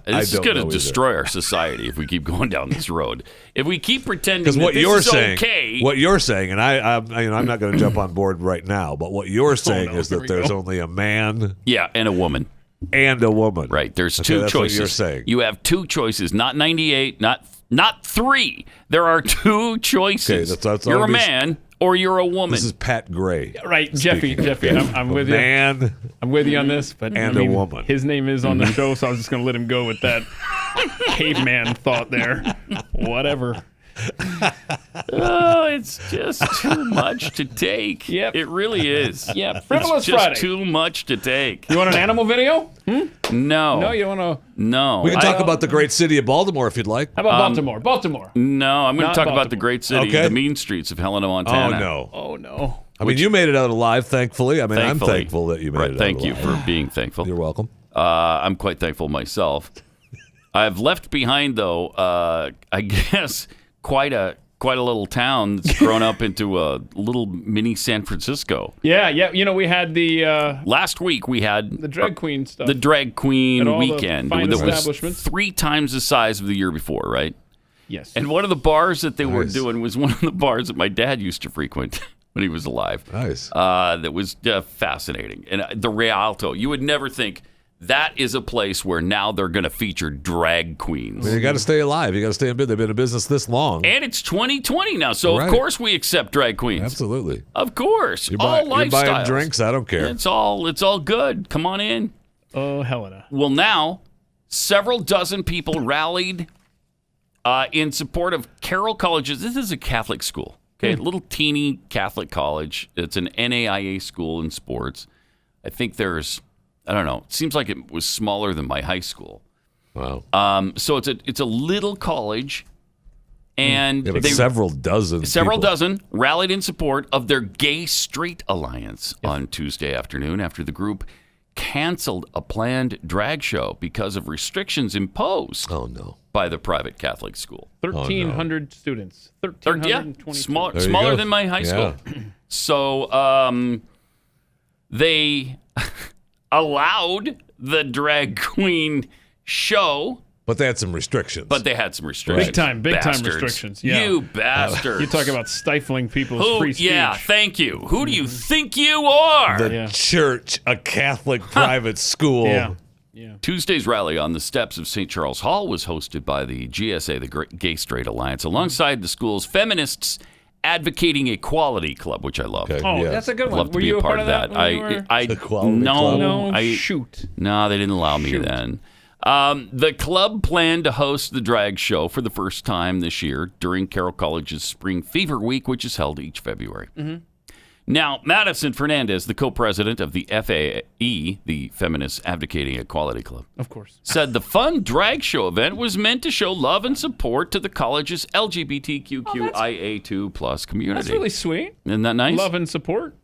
This is going to destroy our society if we keep going down this road. If we keep pretending that what this you're is saying, okay. what you're saying, and I'm not going to jump on board right now, but what you're saying is that there's only a man, and a woman, Right. There's okay, two that's choices. What you're saying. You have two choices, not 98, not three. There are two choices. Okay, that's you're a man or you're a woman. This is Pat Gray. Right, Jeffy, I'm with you. Man. I'm with you on this, but a woman. His name is on the show, so I was just going to let him go with that caveman thought there. Whatever. Oh, it's just too much to take. Yep. It really is. Yeah, Frivolous it's just Friday. too much to take. You want an animal video? No. No, you want to? No. We can talk about the great city of Baltimore if you'd like. How about Baltimore? Baltimore. No, I'm going to talk Baltimore. about the great city, the mean streets of Helena, Montana. Oh, no. I mean, you made it out alive, thankfully. I mean, I'm thankful that you made it out Thank you alive. for being thankful. You're welcome. I'm quite thankful myself. I've left behind, though, I guess, quite a little town that's grown up into a little mini San Francisco. Yeah. You know, we had the... last week, we had... the drag queen stuff. The drag queen weekend. That was 3 times the size of the year before, right? Yes. And one of the bars that they were doing was one of the bars that my dad used to frequent when he was alive. Nice. That was fascinating. And the Realtor, you would never think... That is a place where now they're going to feature drag queens. I mean, you got to stay alive. You got to stay in business. They've been in business this long. And it's 2020 now, so of course we accept drag queens. Absolutely. Of course. You're all lifestyles. You're buying drinks. I don't care. It's all good. Come on in. Oh, Helena. Well, now, several dozen people rallied in support of Carroll College. This is a Catholic school. Okay, a little teeny Catholic college. It's an NAIA school in sports. I think there's... I don't know. It seems like it was smaller than my high school. Wow. So it's a little college, and several dozen rallied in support of their Gay Straight Alliance on Tuesday afternoon after the group canceled a planned drag show because of restrictions imposed by the private Catholic school. 1,300 students. 1,320 smaller than my high school. So they allowed the drag queen show. But they had some restrictions. Big time restrictions. Yeah. You bastards. You talk about stifling people's free speech. Yeah, thank you. Who do you think you are? The church, a Catholic private school. Yeah. Tuesday's rally on the steps of St. Charles Hall was hosted by the GSA, the Gay Straight Alliance, alongside the school's Feminists Advocating Equality Club, which I love. Okay, that's a good one. Love to be a part of that. Shoot. No, they didn't allow me then. The club planned to host the drag show for the first time this year during Carroll College's Spring Fever Week, which is held each February. Now, Madison Fernandez, the co-president of the FAE, the Feminists Advocating Equality Club, of course, said the fun drag show event was meant to show love and support to the college's LGBTQIA2+ community. That's really sweet. Isn't that nice? Love and support.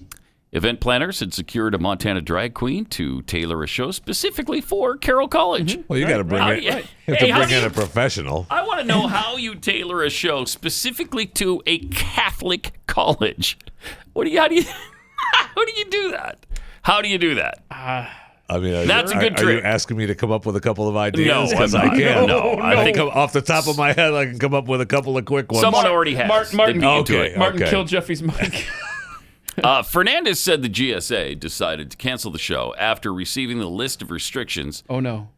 Event planners had secured a Montana drag queen to tailor a show specifically for Carroll College. Well, you got to bring in a professional. I want to know how you tailor a show specifically to a Catholic college. How do you do that? How do you do that? I mean, that's a good trick. Are you asking me to come up with a couple of ideas? No, because I can. No, I think off the top of my head, I can come up with a couple of quick ones. Someone already has. Martin killed Jeffy's mic. Fernandez said the GSA decided to cancel the show after receiving the list of restrictions. Oh, no.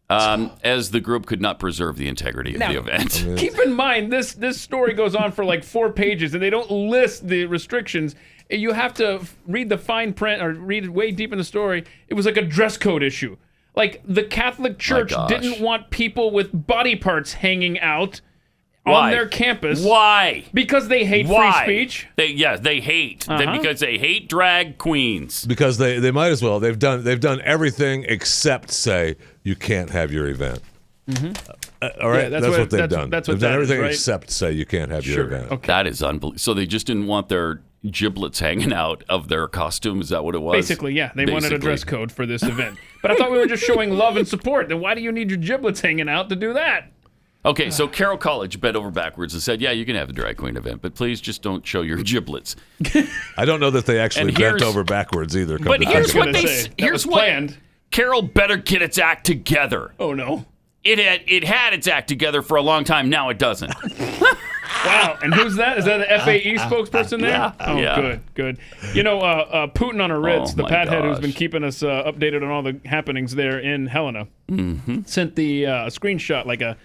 As the group could not preserve the integrity of the event. Keep in mind, this story goes on for like 4 pages, and they don't list the restrictions. You have to read the fine print or read way deep in the story. It was like a dress code issue. Like, the Catholic Church didn't want people with body parts hanging out on their campus. Why? Because they hate free speech. They hate. Because they hate drag queens. Because they might as well. They've done everything except say you can't have your event. All right, that's what they've done. They've done everything except say you can't have your event. Okay. That is unbelievable. So they just didn't want their giblets hanging out of their costume. Is that what it was? Basically, yeah. They wanted a dress code for this event. But I thought we were just showing love and support. Then why do you need your giblets hanging out to do that? Okay, so Carroll College bent over backwards and said, yeah, you can have a drag queen event, but please just don't show your giblets. I don't know that they actually bent over backwards either. But here's what planned. Carroll better get its act together. Oh, no. It had its act together for a long time. Now it doesn't. Wow. And who's that? Is that an FAE spokesperson there? Yeah. Oh, yeah. Good. You know, Putin on a Ritz, the pathead who's been keeping us updated on all the happenings there in Helena, sent the screenshot, like a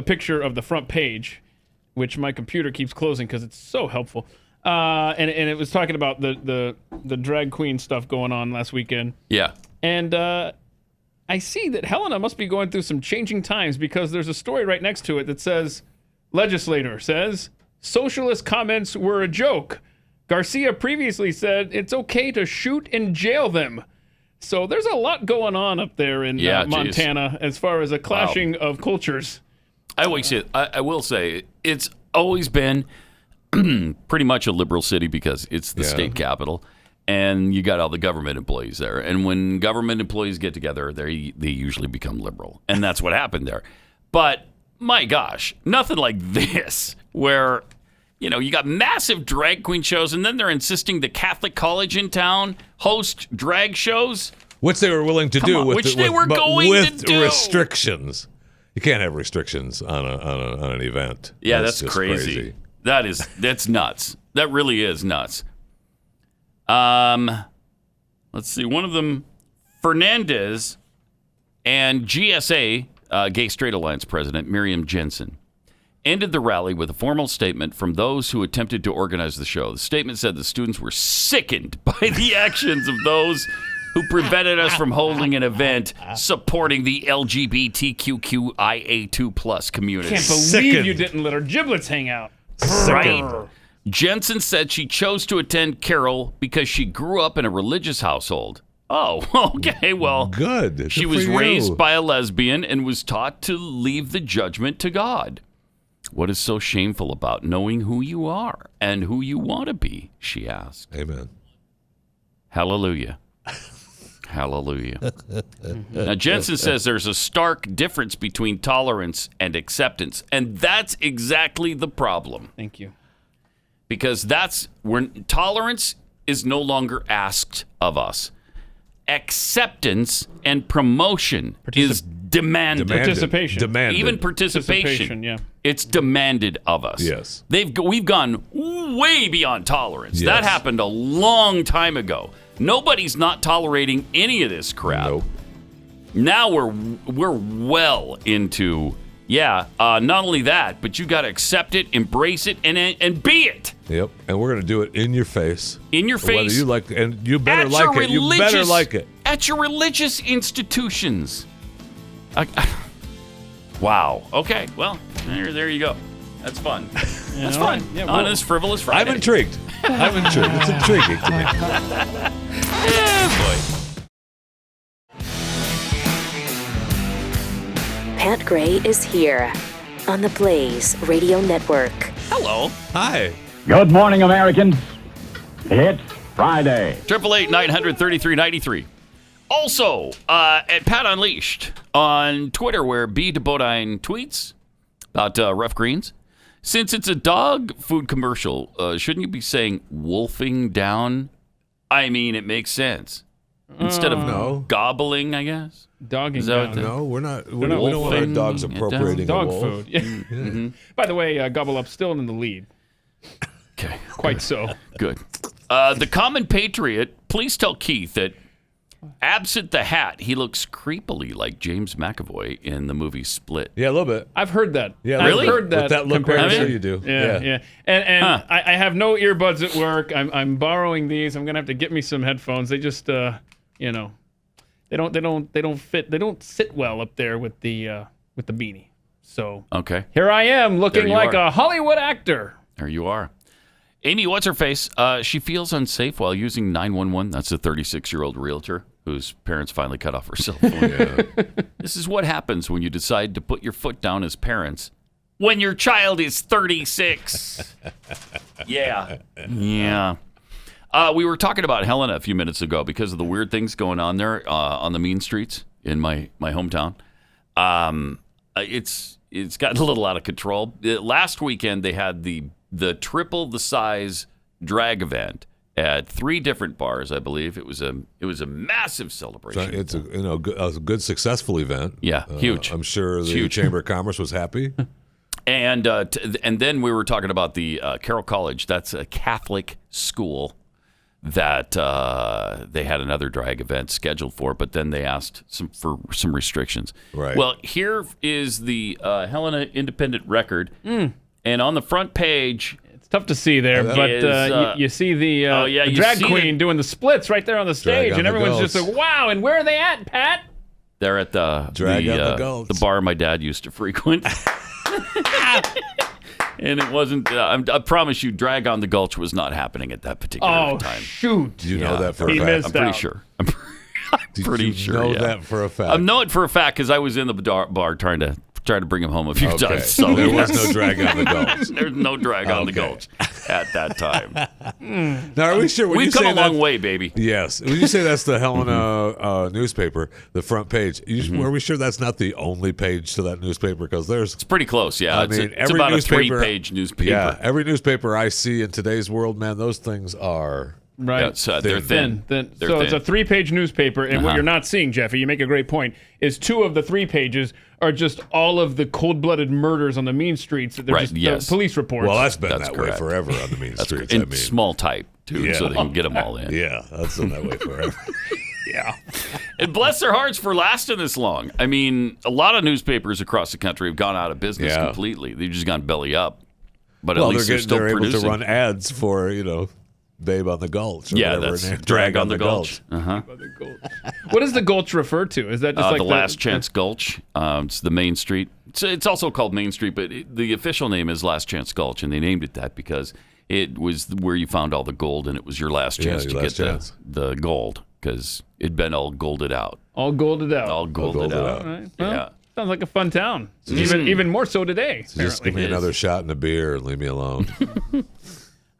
picture of the front page, which my computer keeps closing because it's so helpful. And it was talking about the drag queen stuff going on last weekend. Yeah. And I see that Helena must be going through some changing times because there's a story right next to it that says, legislator says, socialist comments were a joke. Garcia previously said it's okay to shoot and jail them. So there's a lot going on up there in Montana as far as a clashing of cultures. I will say it's always been pretty much a liberal city because it's the state capital, and you got all the government employees there. And when government employees get together, they usually become liberal, and that's what happened there. But my gosh, nothing like this, where you got massive drag queen shows, and then they're insisting the Catholic college in town host drag shows, which they were willing to do with restrictions. You can't have restrictions on an event. Yeah, that's crazy. That's nuts. That really is nuts. Let's see. One of them, Fernandez and GSA, Gay Straight Alliance president Miriam Jensen, ended the rally with a formal statement from those who attempted to organize the show. The statement said the students were sickened by the actions of those who prevented us from holding an event supporting the LGBTQIA2+ community. Can't believe you didn't let our giblets hang out. Right. Jensen said she chose to attend Carroll because she grew up in a religious household. Oh, okay, well. Good. She was raised by a lesbian and was taught to leave the judgment to God. What is so shameful about knowing who you are and who you want to be? She asked. Amen. Hallelujah. Hallelujah. Now, Jensen says there's a stark difference between tolerance and acceptance, and that's exactly the problem. Thank you. Because that's when tolerance is no longer asked of us. Acceptance and promotion is demanded. Participation. Demanded. Even participation. Yeah. It's demanded of us. Yes. We've gone way beyond tolerance. Yes. That happened a long time ago. Nobody's not tolerating any of this crap. Nope. Now we're well into not only that, but you got to accept it, embrace it, and be it. Yep. And we're going to do it in your face. In your face. Whether you like it, and you better like it. You better like it. At your religious institutions. Wow. Okay. Well, there you go. That's fun. That's fun. Yeah, on this frivolous Friday. I'm intrigued. It's intriguing to me. Yeah, boy. Pat Gray is here on the Blaze Radio Network. Hello. Hi. Good morning, Americans. It's Friday. 888-900-3393. Also, at Pat Unleashed on Twitter, where B. DeBodine tweets about rough greens. Since it's a dog food commercial, shouldn't you be saying wolfing down? I mean, it makes sense. Instead of gobbling, I guess. Dogging down. No, we're not. We don't want our dogs appropriating dog a wolf. food. Yeah. Mm-hmm. By the way, Gobble Up still in the lead. Okay. Quite so. Good. The Common Patriot, please tell Keith that absent the hat, he looks creepily like James McAvoy in the movie Split. Yeah, a little bit. I've heard that. Yeah, I've heard that. With that look right there, you do. Yeah. And I have no earbuds at work. I'm borrowing these. I'm gonna have to get me some headphones. They just, they don't fit. They don't sit well up there with the beanie. So okay, here I am looking like a Hollywood actor. There you are. Amy, what's her face? She feels unsafe while using 911. That's a 36-year-old realtor whose parents finally cut off her cell phone. This is what happens when you decide to put your foot down as parents when your child is 36. Yeah. We were talking about Helena a few minutes ago because of the weird things going on there on the mean streets in my hometown. It's gotten a little out of control. Last weekend, they had the triple the size drag event at 3 different bars, I believe. It was a massive celebration. So it's a good successful event. Yeah, huge. I'm sure the Chamber of Commerce was happy. And then we were talking about the Carroll College. That's a Catholic school that they had another drag event scheduled for, but then they asked for some restrictions. Right. Well, here is the Helena Independent Record, and on the front page. Tough to see there, but you see the drag queen doing the splits right there on the stage, and everyone's just like, wow, and where are they at, Pat? They're at the bar my dad used to frequent. And it wasn't, I promise you, Drag on the Gulch was not happening at that particular time. Shoot. Do you know that for a fact? I'm pretty sure. I'm pretty sure. Know that for a fact? I know it for a fact because I was in the bar trying to bring him home a few times. So there was no Drag on the Gulch. There's no Drag on the Gulch at that time. Now, are we sure? We've come a long way, baby. Yes. When you say that's the Helena newspaper, the front page, are we sure that's not the only page to that newspaper? Because it's pretty close. Yeah, it's every about a newspaper, 3-page newspaper. Yeah, every newspaper I see in today's world, man, those things are. Right. Yeah, they're thin. So it's a 3-page newspaper, and what you're not seeing, Jeffy, you make a great point, is 2 of the 3 pages are just all of the cold-blooded murders on the mean streets. They're just police reports. Well, that's been that way forever on the mean streets. In small type, too, so they can get them all in. Yeah, that's been that way forever. Yeah. And bless their hearts for lasting this long. I mean, a lot of newspapers across the country have gone out of business completely. They've just gone belly up. But at least they're still producing. Able to run ads for, Babe on the Gulch. Or that's Drag on the Gulch. What does the Gulch refer to? Is that just like the Last Chance Gulch? It's the Main Street. It's also called Main Street, but the official name is Last Chance Gulch, and they named it that because it was where you found all the gold, and it was your last chance to get the gold because it'd been all golded out. All golded out. All golded out. All right. Well, sounds like a fun town. Even more so today. So just give me another shot and a beer and leave me alone.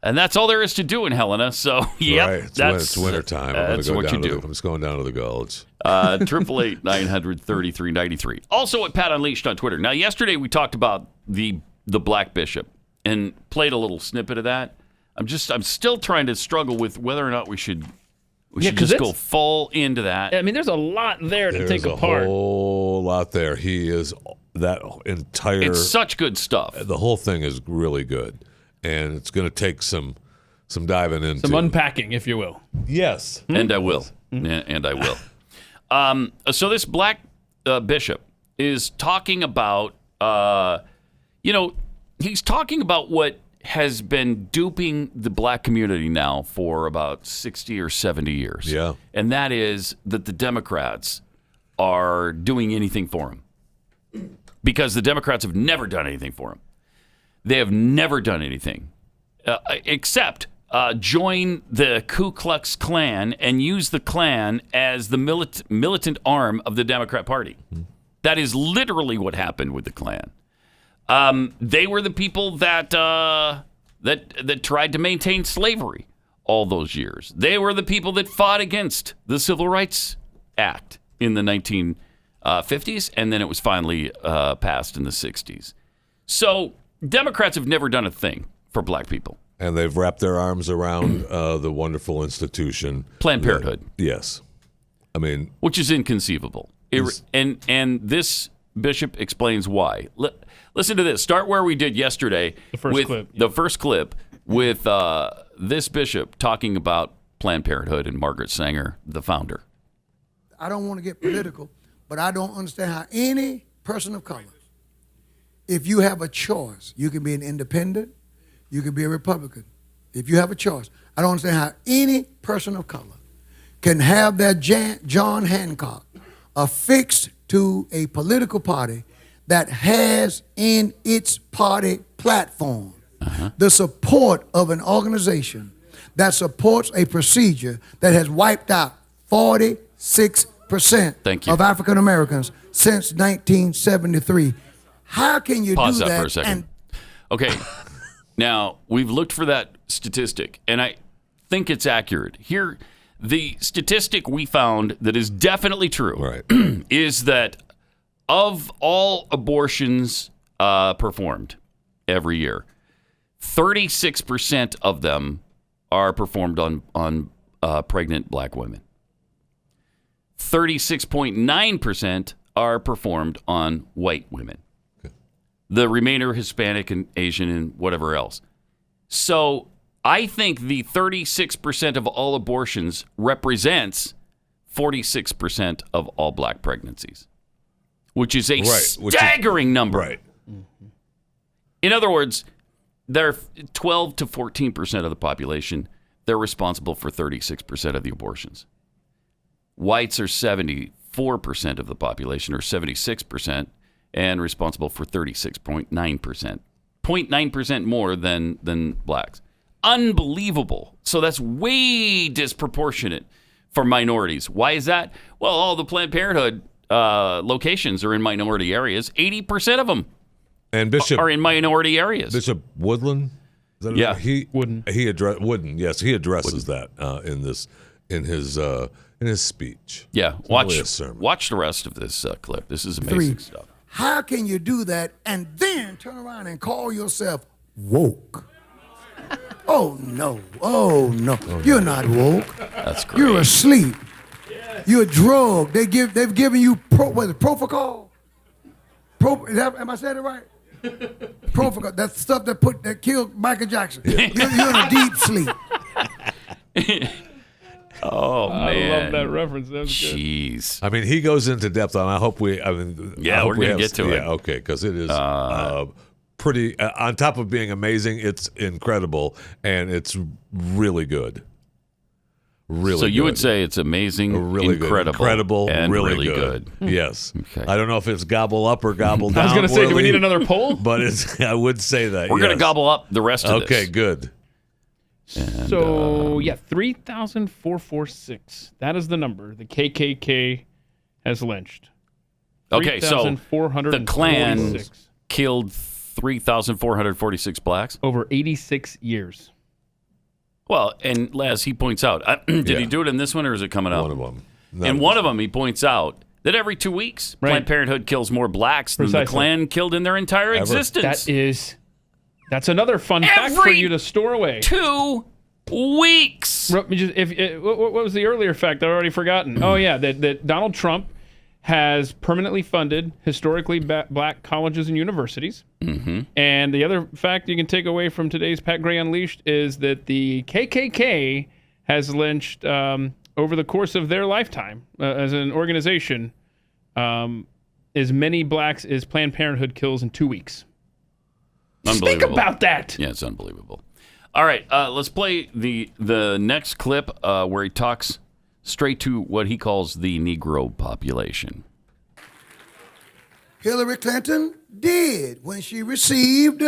And that's all there is to do in Helena. So, it's wintertime. That's what you do. I'm just going down to the Gulch. 888-900-3393. Also at Pat Unleashed on Twitter. Now, yesterday we talked about the Black Bishop and played a little snippet of that. I'm still trying to struggle with whether or not we should just go full into that. I mean, there's a lot there to take apart. There's a whole lot there. He is that entire. It's such good stuff. The whole thing is really good. And it's going to take some diving into. Some unpacking, if you will. Yes. And I will. And I will. So this black bishop is talking about, he's talking about what has been duping the black community now for about 60 or 70 years. Yeah. And that is that the Democrats are doing anything for him. Because the Democrats have never done anything for him. They have never done anything except join the Ku Klux Klan and use the Klan as the militant arm of the Democrat Party. That is literally what happened with the Klan. They were the people that tried to maintain slavery all those years. They were the people that fought against the Civil Rights Act in the 1950s, and then it was finally passed in the 60s. So Democrats have never done a thing for black people. And they've wrapped their arms around the wonderful institution. Planned Parenthood. Yes. I mean, which is inconceivable. And this bishop explains why. Listen to this. Start where we did yesterday. The first clip with this bishop talking about Planned Parenthood and Margaret Sanger, the founder. I don't want to get political, but I don't understand how any person of color, if you have a choice, you can be an independent, you can be a Republican. If you have a choice, I don't understand how any person of color can have their John Hancock affixed to a political party that has in its party platform the support of an organization that supports a procedure that has wiped out 46% of African Americans since 1973. How can you Pause do that that? for a second. Okay. Now, we've looked for that statistic, and I think it's accurate. Here, the statistic we found that is definitely true is that of all abortions performed every year, 36% of them are performed on pregnant black women. 36.9% are performed on white women. The remainder Hispanic and Asian and whatever else. So I think the 36% of all abortions represents 46% of all black pregnancies, which is a staggering number. Right. In other words, they're 12 to 14% of the population. They're responsible for 36% of the abortions. Whites are 74% of the population, or 76%. And responsible for 36.9%. 0.9% more than blacks. Unbelievable. So that's way disproportionate for minorities. Why is that? Well, all the Planned Parenthood locations are in minority areas. 80% of them are in minority areas. Bishop Woodland? Is that Wooden. He addresses that in his speech. Yeah, watch the rest of this clip. This is amazing stuff. How can you do that and then turn around and call yourself woke? Oh, no. You're not woke. That's great. You're asleep. You're a drug. They've given you Propofol. Am I saying it right? Propofol. That's stuff that killed Michael Jackson. You're in a deep sleep. Oh, man. I love that reference. That was Jeez. good. I mean, he goes into depth on. we're going to get to it. Yeah, okay, because it is pretty. On top of being amazing, it's incredible and it's really good. Really. So you good. would say it's amazing, really incredible, and really good. Yes. Okay. I don't know if it's gobble up or gobble down. I was going to say, do we need another poll? But I would say that. We're going to gobble up the rest of this. Okay, good. And, 3,446. That is the number the KKK has lynched. Okay, so the Klan killed 3,446 blacks over 86 years. Well, and as he points out, did he do it in this one or is it coming up? One of them. And one of them, he points out that every 2 weeks, Planned Parenthood kills more blacks than the Klan killed in their entire existence. That's another fun fact for you to store away. 2 weeks. What was the earlier fact I've already forgotten? Oh, yeah, that Donald Trump has permanently funded historically black colleges and universities. Mm-hmm. And the other fact you can take away from today's Pat Gray Unleashed is that the KKK has lynched, over the course of their lifetime as an organization, as many blacks as Planned Parenthood kills in 2 weeks. Unbelievable. Think about that. Yeah, it's unbelievable. All right, let's play the next clip where he talks straight to what he calls the Negro population. Hillary Clinton did when she received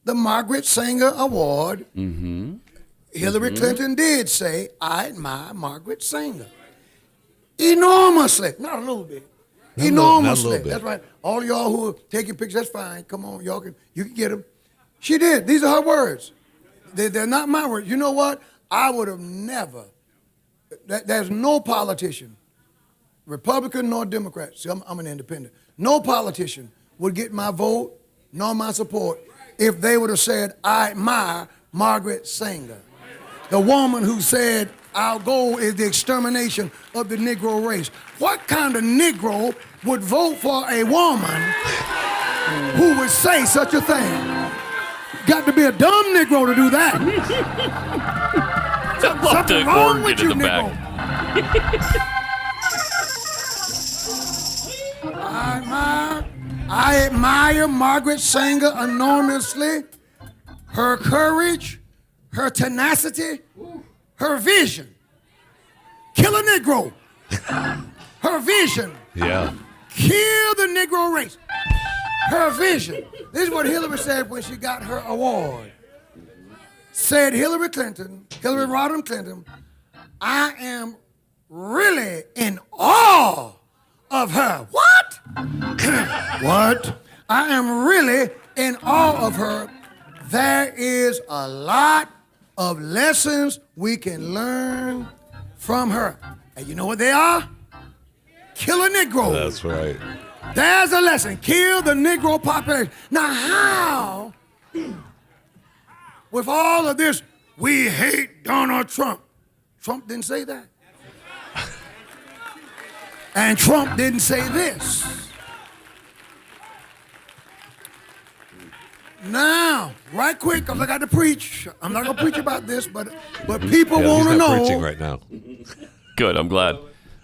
the Margaret Sanger Award. Mm-hmm. Hillary Clinton did say, "I admire Margaret Sanger enormously." Not a little bit. Enormously. That's right. All y'all who are taking pictures, that's fine. Come on, you can get them. She did. These are her words. They're not my words. You know what? I would have never, there's no politician, Republican nor Democrat, see, I'm an independent, no politician would get my vote nor my support if they would have said, I admire Margaret Sanger, the woman who said, our goal is the extermination of the Negro race. What kind of Negro would vote for a woman who would say such a thing? Got to be a dumb Negro to do that. Something wrong with you, Negro. I admire Margaret Sanger enormously. Her courage, her tenacity, her vision. Kill a Negro. Her vision. Yeah. Kill the Negro race. Her vision. This is what Hillary said when she got her award. Said Hillary Rodham Clinton, I am really in awe of her. What? What? I am really in awe of her. There is a lot of lessons we can learn from her. And you know what they are? Kill a Negro. That's right. There's a lesson. Kill the Negro population. Now how, with all of this, we hate Donald Trump. Trump didn't say that. And Trump didn't say this. Now, right quick, because I got to preach. I'm not going to preach about this, but people want to know. He's not preaching right now. Good, I'm glad.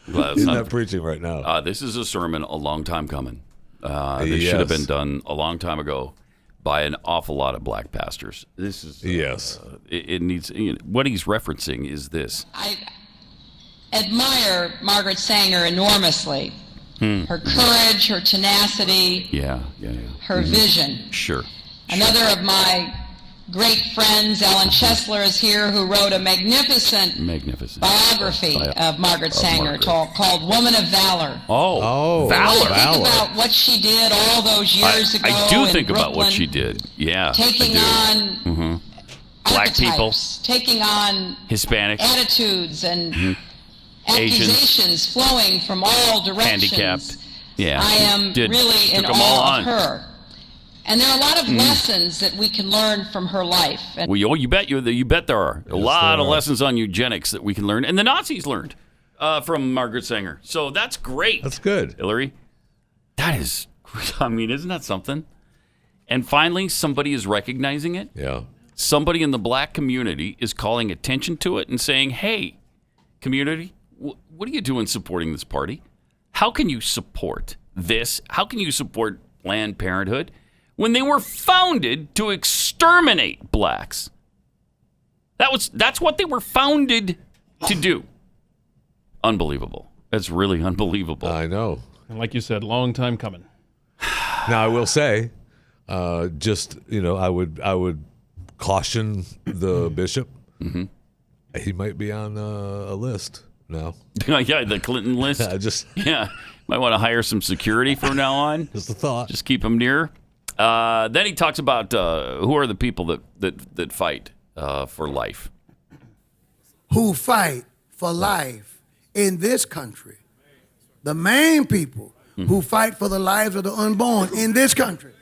He's not preaching right now. This is a sermon a long time coming. This should have been done a long time ago by an awful lot of black pastors. This is it needs. What he's referencing is this. I admire Margaret Sanger enormously. Her courage, her tenacity, her vision. Sure. Another of my great friends, Ellen Chesler, is here, who wrote a magnificent biography of Margaret Sanger called Woman of Valor. Oh, Valor. Think about what she did all those years ago. I do think Brooklyn, about what she did. Yeah. Taking on black people, taking on Hispanics, attitudes and accusations flowing from all directions. Handicapped. Yeah. I am really in awe of her. And there are a lot of lessons that we can learn from her life. And you bet there are a lot of lessons on eugenics that we can learn, and the Nazis learned from Margaret Sanger. So that's great. That's good, Hillary. That is, I mean, isn't that something? And finally, somebody is recognizing it. Yeah. Somebody in the black community is calling attention to it and saying, "Hey, community, what are you doing supporting this party? How can you support this? How can you support Planned Parenthood?" When they were founded to exterminate blacks. That's what they were founded to do. Unbelievable. That's really unbelievable. I know. And like you said, long time coming. Now I will say, I would caution the bishop. Mm-hmm. He might be on a list now. Yeah, the Clinton list. Might want to hire some security from now on. Just a thought. Just keep him near. Then he talks about who are the people that fight for life. Who fight for life in this country. The main people who fight for the lives of the unborn in this country.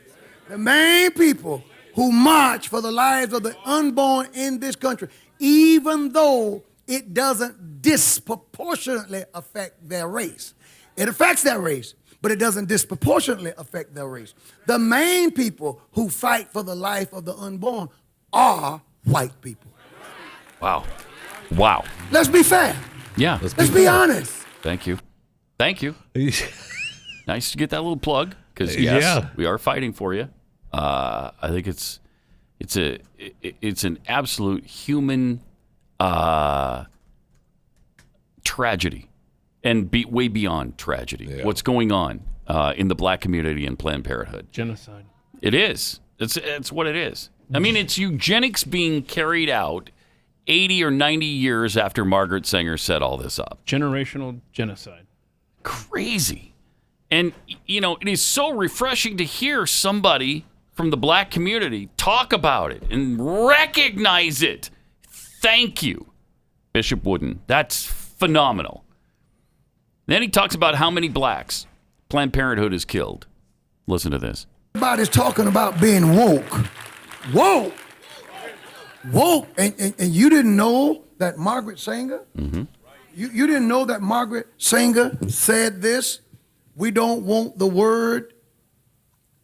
The main people who march for the lives of the unborn in this country, even though it doesn't disproportionately affect their race. It affects their race, but it doesn't disproportionately affect their race. The main people who fight for the life of the unborn are white people. Wow. Let's be fair. Yeah. Let's be honest. Thank you. Nice to get that little plug, because we are fighting for you. I think it's an absolute human tragedy. And way beyond tragedy, what's going on in the black community in Planned Parenthood. Genocide. It is. It's what it is. I mean, it's eugenics being carried out 80 or 90 years after Margaret Sanger set all this up. Generational genocide. Crazy. And, it is so refreshing to hear somebody from the black community talk about it and recognize it. Thank you. Bishop Wooden. That's phenomenal. Then he talks about how many blacks Planned Parenthood has killed. Listen to this. Everybody's talking about being woke. Woke. Woke. And you didn't know that Margaret Sanger? Mm-hmm. You didn't know that Margaret Sanger said this? We don't want the word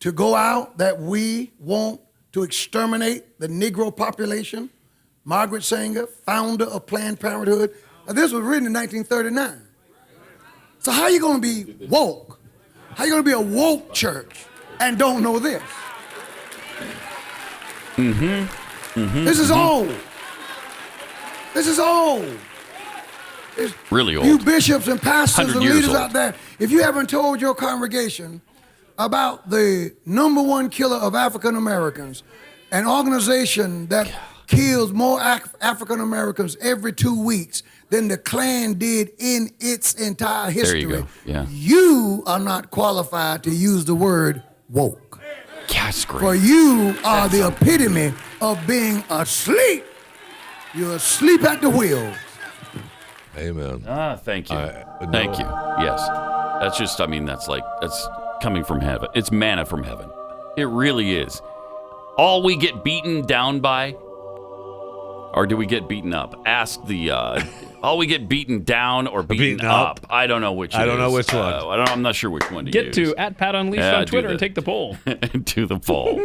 to go out that we want to exterminate the Negro population. Margaret Sanger, founder of Planned Parenthood. Now, this was written in 1939. So how are you going to be woke? How are you going to be a woke church and don't know this? This is old. This is old. It's really old. You bishops and pastors and leaders old. out there, if you haven't told your congregation about the number one killer of African Americans, an organization that kills more African Americans every 2 weeks than the Klan did in its entire history. There you go. Yeah. You are not qualified to use the word woke. That's great. For you are the epitome of being asleep. You're asleep at the wheel. Amen. Thank you. Thank you. Yes. That's just, I mean, that's coming from heaven. It's manna from heaven. It really is. All we get beaten down by, or do we get beaten up? Ask the, all we get beaten down or beaten up. I don't know which I don't know which one. I'm not sure which one to Get use. to @PatUnleashed on Twitter and take the poll. Do the poll.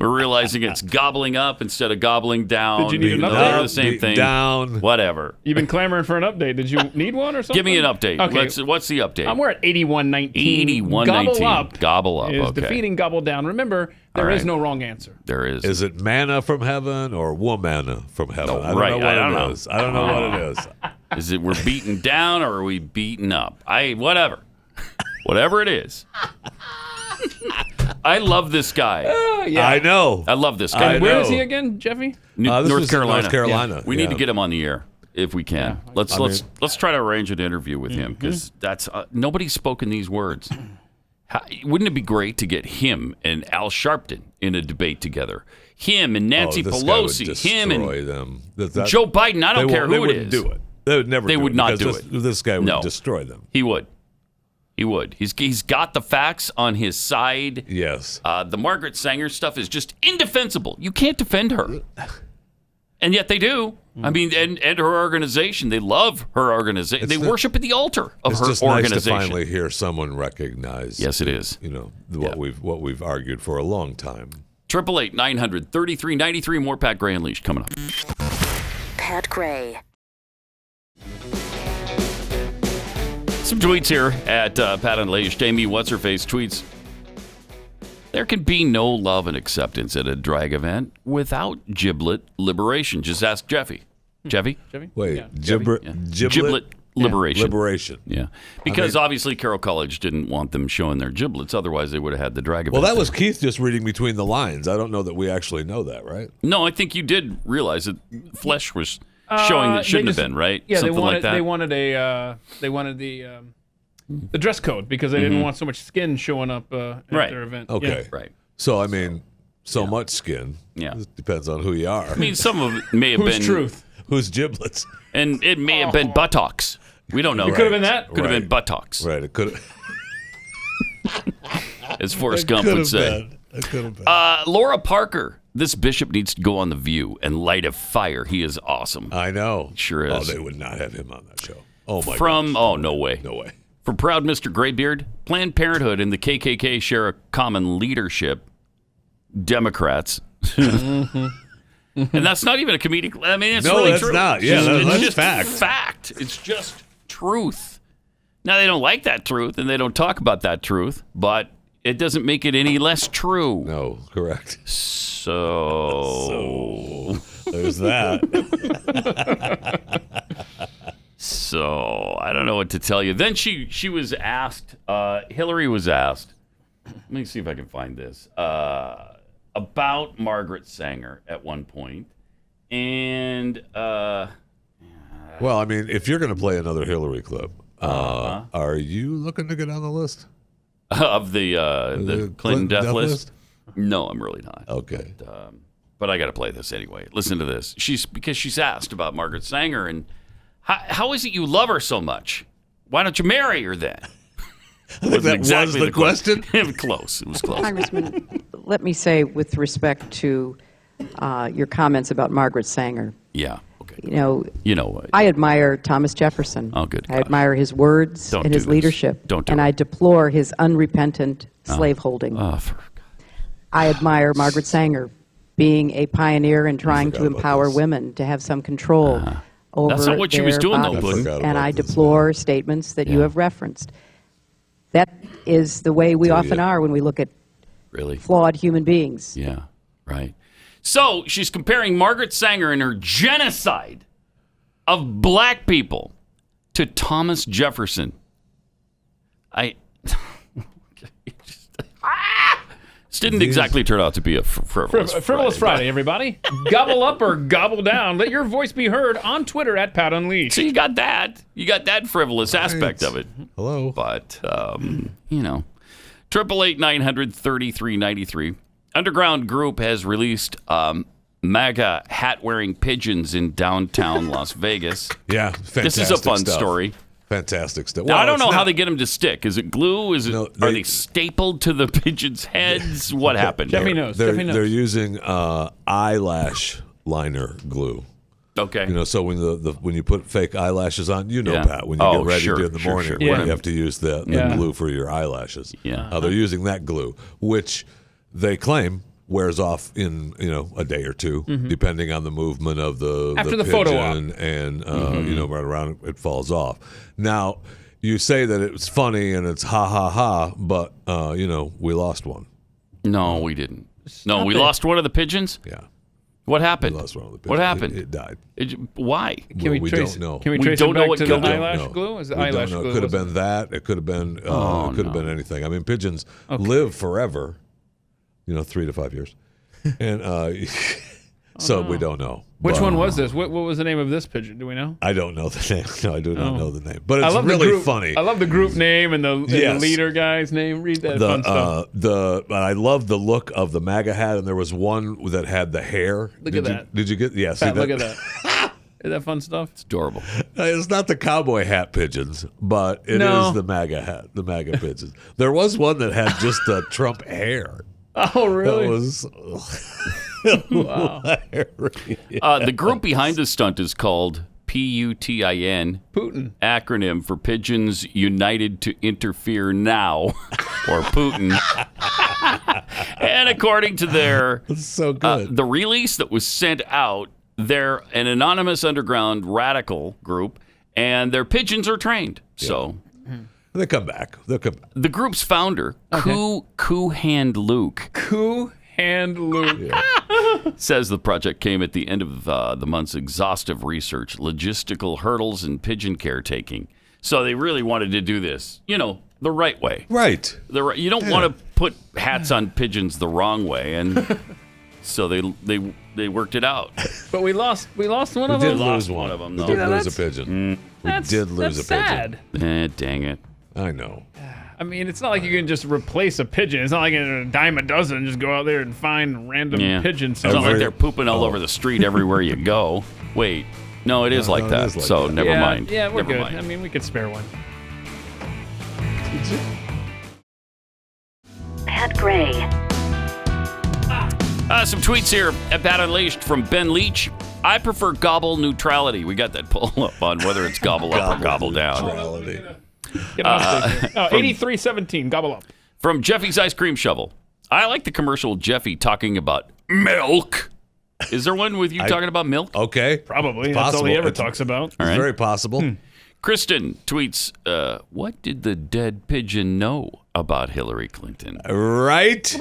We're realizing it's gobbling up instead of gobbling down. Did you need an update? They're the same thing. Down. Whatever. You've been clamoring for an update. Did you need one or something? Give me an update. Okay. What's the update? We're at 81-19. 81-19. Gobble up. Is Okay. defeating gobble down. Remember, there is no wrong answer. There is. Is it manna from heaven or womana from heaven? No, I don't right. know what I don't it know. is. I don't know what it is. Is it we're beaten down or are we beaten up? Whatever. Whatever it is. I love this guy. Yeah. I know. I love this guy. And where is he again, Jeffy? North Carolina. North Carolina. Yeah. We need to get him on the air if we can. Let's try to arrange an interview with him because that's nobody's spoken these words. Wouldn't it be great to get him and Al Sharpton in a debate together? Him and Nancy Pelosi. Him and them. Joe Biden. I don't care who it is. They wouldn't do it. They would never. They would not do it. This guy would destroy them. He would. He would. He's got the facts on his side. Yes. The Margaret Sanger stuff is just indefensible. You can't defend her. And yet they do. I mean, and her organization. They love her organization. They worship at the altar of her just organization. Nice to finally hear someone recognize. Yes, it is. You know what we've argued for a long time. 888-900-3393. More Pat Gray Unleashed coming up. Pat Gray. Some tweets here at Pat Unleashed. Amy What's-Her-Face tweets, there can be no love and acceptance at a drag event without giblet liberation. Just ask Jeffy. Jeffy? Wait, Yeah. giblet liberation. Liberation. Yeah. Because obviously Carroll College didn't want them showing their giblets. Otherwise, they would have had the drag event. Well, that was Keith just reading between the lines. I don't know that we actually know that, right? No, I think you did realize that flesh was showing that shouldn't have been, right? Yeah, Something like that. They wanted the dress code because they didn't want so much skin showing up at their event. Okay. Yeah. Right. So, I mean, much skin. Yeah. It depends on who you are. I mean, some of it may have Whose been truth? Whose giblets? And it may have been buttocks. We don't know. It could have been that. Could have been buttocks. Right. It could have. As Forrest Gump would say. It could have been. Laura Parker. This bishop needs to go on The View and light a fire. He is awesome. I know. Sure is. Oh, they would not have him on that show. Oh, my gosh. Oh, no way. No way. From Proud Mr. Graybeard, Planned Parenthood and the KKK share a common leadership. Democrats. And that's not even a comedic. I mean, it's really true. No, that's not. Yeah, that's just fact. Fact. It's just truth. Now, they don't like that truth, and they don't talk about that truth, but it doesn't make it any less true. No, correct. So there's that. So I don't know what to tell you. Then she was asked, Hillary was asked, let me see if I can find this, about Margaret Sanger at one point. And, well, I mean, if you're going to play another Hillary clip, are you looking to get on the list? Of the Clinton death list? No, I'm really not. Okay. But, but I got to play this anyway. Listen to this. Because she's asked about Margaret Sanger, and how is it you love her so much? Why don't you marry her then? I think that was the question. Close. It was close. Congressman, let me say, with respect to your comments about Margaret Sanger. Yeah. Okay. You know. I admire Thomas Jefferson. Oh, good. I admire his words and his leadership. And I deplore his unrepentant slaveholding. I admire Margaret Sanger being a pioneer and trying to empower women to have some control over That's not what she was doing, though, Puddin'. And I deplore statements that you have referenced. That is the way we often are when we look at flawed human beings. Yeah, right. So she's comparing Margaret Sanger and her genocide of black people to Thomas Jefferson. This didn't exactly turn out to be a frivolous Friday, everybody. Gobble up or gobble down. Let your voice be heard on Twitter at Pat Unleashed. So you got that. You got that frivolous aspect of it. Hello. But, 888-900-3393. Underground Group has released MAGA hat-wearing pigeons in downtown Las Vegas. Yeah, fantastic This is a fun stuff. Story. Fantastic stuff. Now, I don't know how they get them to stick. Is it glue? Are they stapled to the pigeons' heads? What happened? Jeffy knows. They're using eyelash liner glue. Okay. So when you put fake eyelashes on, Pat, when you get ready in the morning, you have to use the glue for your eyelashes. Yeah. They're using that glue, which they claim wears off in a day or two, depending on the movement of the After the pigeon, photo op. and right around it falls off. Now you say that it was funny and it's ha ha ha, but we lost one. No, we didn't. No, we lost one of the pigeons. Yeah. What happened? We lost one of the pigeons. What happened? It died. Why? We don't know. Can we trace it back to the eyelash glue? Is the eyelash glue? It could have been that. It could have been. It could have been anything. I mean, pigeons live forever. 3 to 5 years, and we don't know. Which one was this? What was the name of this pigeon? Do we know? I don't know the name. No, I do not know the name. But it's really funny. I love the group name and the leader guy's name. Read that fun stuff. I love the look of the MAGA hat, and there was one that had the hair. Look at that. Did you get? Yeah. Pat, look at that. Is that fun stuff? It's adorable. It's not the cowboy hat pigeons, but it is the MAGA hat, the MAGA pigeons. There was one that had just the Trump hair. Oh, really? That was the group behind the stunt is called PUTIN. Putin. Acronym for Pigeons United to Interfere Now, or Putin. And according to their so good. The release that was sent out, they're an anonymous underground radical group, and their pigeons are trained. Yeah. So They'll come back. The group's founder, Koo Hand Luke. Koo Hand Luke. Says the project came at the end of the month's exhaustive research, logistical hurdles, and pigeon caretaking. So they really wanted to do this, the right way. Right. You don't want to put hats on pigeons the wrong way, and so they worked it out. But we lost one of them. We did lose one of them. We did lose a pigeon. We did lose a pigeon. Sad. Dang it. I know. I mean, it's not like you can just replace a pigeon. It's not like a dime a dozen and just go out there and find random pigeons. It's not like they're pooping all over the street everywhere you go. Wait. No, it is like that. So never mind. Yeah, we're never good. Mind. I mean, we could spare one. Pat Gray. Some tweets here at Pat Unleashed from Ben Leach. I prefer gobble neutrality. We got that poll up on whether it's gobble up or gobble down. Get on 8317, gobble up. From Jeffy's Ice Cream Shovel. I like the commercial Jeffy talking about milk. Is there one with you talking about milk? Okay. Probably. That's all he ever talks about. All right. It's very possible. Kristen tweets, what did the dead pigeon know about Hillary Clinton? Right.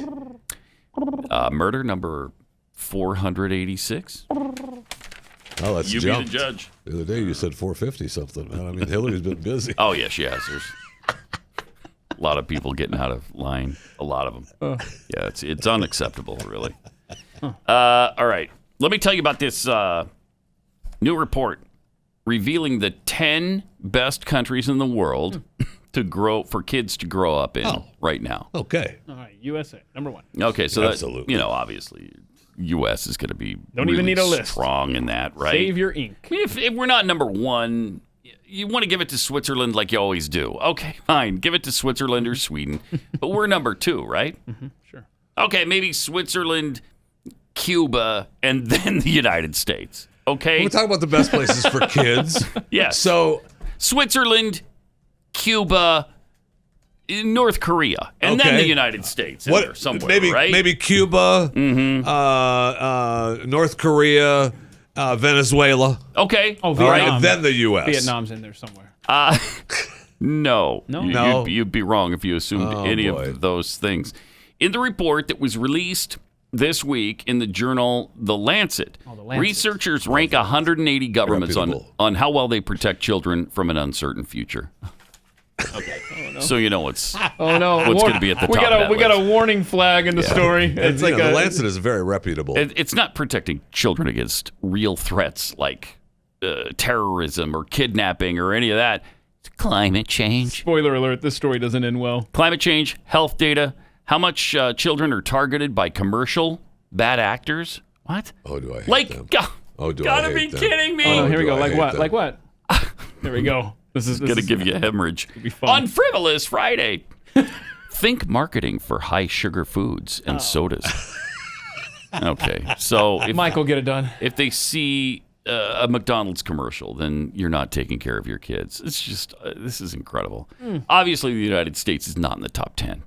Murder number 486. Oh, that's you jumped. be the judge. The other day you said 450 something. I mean, Hillary's been busy. Oh, yes, she has. There's a lot of people getting out of line. A lot of them. Yeah, it's unacceptable, really. All right. Let me tell you about this new report revealing the 10 best countries in the world for kids to grow up in right now. Okay. All right, USA, number one. Okay, so absolutely. That, obviously, U.S. is going to be Don't really even need a list. strong in that, right? Save your ink. I mean, if we're not number one, you want to give it to Switzerland like you always do. Okay, fine. Give it to Switzerland or Sweden. But we're number 2, right? Sure. Okay, maybe Switzerland, Cuba, and then the United States. Okay? We're talking about the best places for kids. Yes. So Switzerland, Cuba, North Korea, and then the United States in there somewhere, right? Maybe Cuba, North Korea, Venezuela. Okay. Oh, Vietnam. Vietnam. And then the U.S. Vietnam's in there somewhere. No. No? You'd be wrong if you assumed any of those things. In the report that was released this week in the journal The Lancet, researchers rank 180 governments on how well they protect children from an uncertain future. Okay. Oh, no. So you know what's going to be at the top. We got a warning flag in the story. It's The Lancet is very reputable. It's not protecting children against real threats like terrorism or kidnapping or any of that. It's climate change. Spoiler alert, this story doesn't end well. Climate change, health data, how much children are targeted by commercial bad actors. What? Oh, do I hate them? Gotta be kidding me. Oh, here we go. Like what? Like what? There we go. This is going to give you a hemorrhage. On Frivolous Friday. Think marketing for high sugar foods and sodas. Okay. So if Mike will get it done. If they see a McDonald's commercial, then you're not taking care of your kids. It's just, this is incredible. Obviously, the United States is not in the top 10.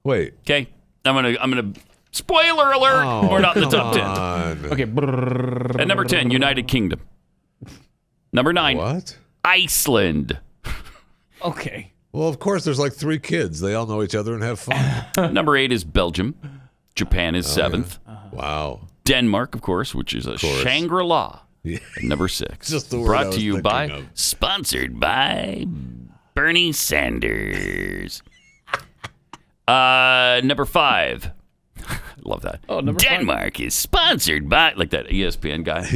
Wait. Okay. I'm gonna spoiler alert. We're not in the top 10. Okay. At number 10, United Kingdom. Number 9. What? Iceland. Okay. Well, of course, there's like 3 kids. They all know each other and have fun. Number 8 is Belgium. Japan is 7th. Yeah. Wow. Denmark, of course, which is a Shangri-La. Yeah. At number 6. Just the word Brought I was to you by, thinking of. sponsored by Bernie Sanders. Number 5. Love that. Oh, number Denmark is sponsored by, like that ESPN guy.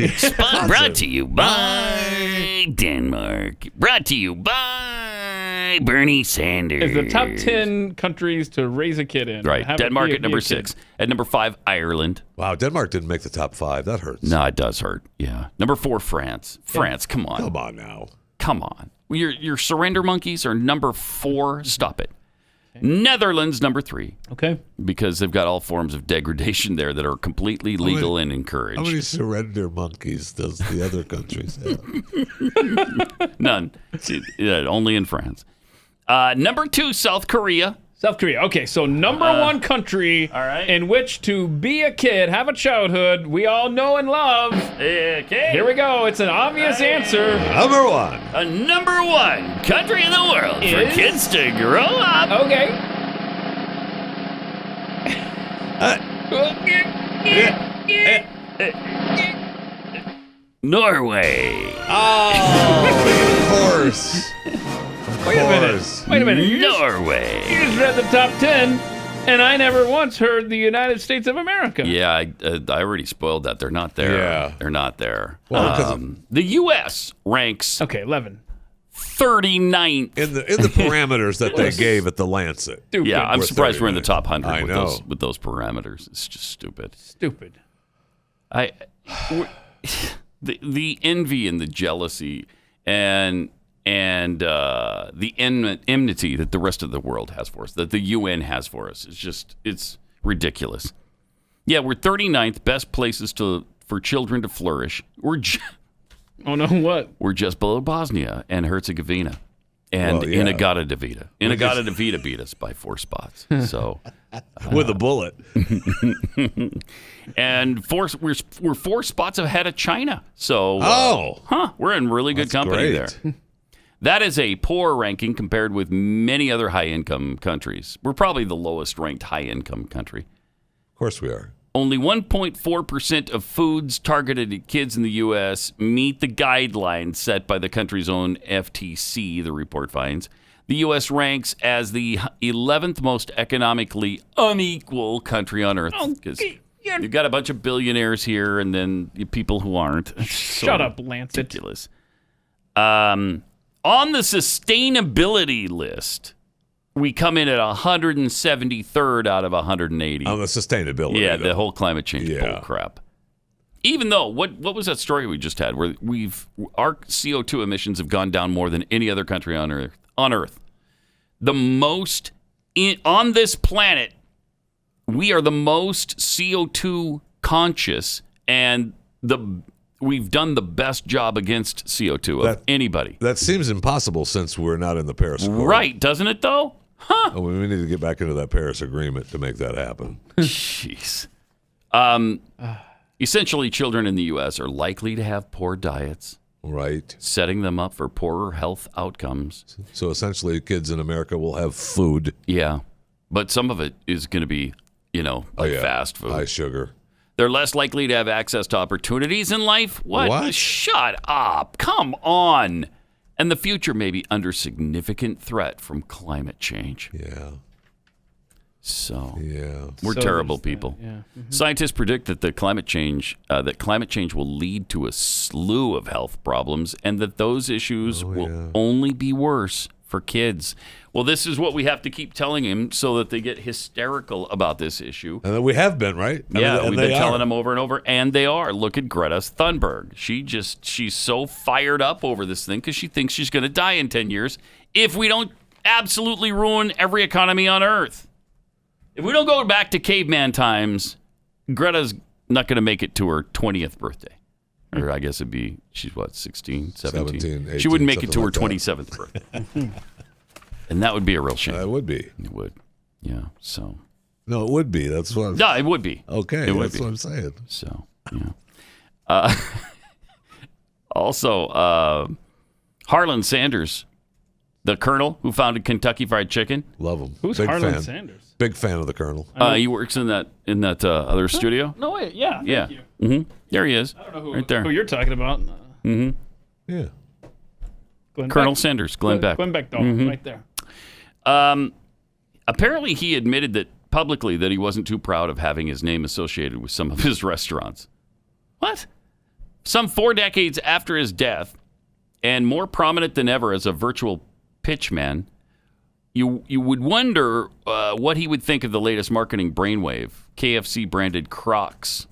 Brought to you by Denmark. Brought to you by Bernie Sanders. Is the top 10 countries to raise a kid in. Right. Denmark at number 6. At number 5, Ireland. Wow, Denmark didn't make the top 5. That hurts. No, it does hurt. Yeah. Number 4, France. France, come on. Come on now. Come on. Your surrender monkeys are number 4. Stop it. Netherlands, number 3. Okay. Because they've got all forms of degradation there that are completely legal and encouraged. How many surrender monkeys does the other countries have? None. Only in France. Number 2, South Korea. South Korea. Okay, so number 1 country in which to be a kid, have a childhood we all know and love. Okay. Here we go. It's an obvious answer. Number 1. A number 1 country in the world for kids to grow up. Okay. Norway. Oh, of course. Wait a minute. Norway. You just read the top 10, and I never once heard the United States of America. Yeah, I already spoiled that. They're not there. Yeah. They're not there. Well, the U.S. ranks 39th. In the parameters that they gave at the Lancet. Stupid. Yeah, I'm surprised we're in the top 100 I know. with those parameters. It's just stupid. Stupid. The envy and the jealousy and the enmity that the rest of the world has for us, that the UN has for us, it's ridiculous. Yeah, we're 39th best places for children to flourish. We're just below Bosnia and Herzegovina, and Inagata-Devita. Inagata-Devita beat us by 4 spots. So with a bullet. And we're 4 spots ahead of China. So we're in really good company there. That is a poor ranking compared with many other high-income countries. We're probably the lowest ranked high-income country. Of course we are. Only 1.4% of foods targeted at kids in the U.S. meet the guidelines set by the country's own FTC, the report finds. The U.S. ranks as the 11th most economically unequal country on earth. Because you've got a bunch of billionaires here and then people who aren't. Shut up, Lancet. Ridiculous. On the sustainability list, we come in at 173rd out of 180 on the sustainability. Yeah, the whole climate change bull crap. Even though, what was that story we just had where our CO2 emissions have gone down more than any other country on Earth. The most on this planet, we are the most CO2 conscious, and we've done the best job against CO2 of anybody. That seems impossible since we're not in the Paris Accord. Right, doesn't it though? Huh? Oh, we need to get back into that Paris Agreement to make that happen. Jeez. Essentially, children in the U.S. are likely to have poor diets. Right. Setting them up for poorer health outcomes. So essentially, kids in America will have food. Yeah. But some of it is going to be, fast food. High sugar. They're less likely to have access to opportunities in life. What? Shut up. Come on. And the future may be under significant threat from climate change. Yeah. So we're terrible people. Yeah. Mm-hmm. Scientists predict that climate change will lead to a slew of health problems, and that those issues will only be worse for kids. Well, this is what we have to keep telling them so that they get hysterical about this issue. And we have been, right? We've been telling them over and over, and they are. Look at Greta Thunberg. She's so fired up over this thing because she thinks she's going to die in 10 years if we don't absolutely ruin every economy on Earth. If we don't go back to caveman times, Greta's not going to make it to her 20th birthday. Or I guess she's what, 16, 17? 18, she wouldn't make it to her 27th birthday. And that would be a real shame. It would be. It would. Yeah, so. No, it would be. That's what. No, it would be. Okay, that's what I'm saying. So, yeah. Also, Harlan Sanders, the colonel who founded Kentucky Fried Chicken. Love him. Who's Harlan Sanders? Big fan of the colonel. He works in that other studio. No, wait, yeah. Yeah. Thank you. Mm-hmm. There he is. I don't know right there. who you're talking about. Mm-hmm. Yeah. Colonel Sanders, Glenn Beck. Glenn Beck, right there. Apparently, he admitted publicly that he wasn't too proud of having his name associated with some of his restaurants. What? Some 4 decades after his death, and more prominent than ever as a virtual pitchman, you would wonder what he would think of the latest marketing brainwave, KFC-branded Crocs.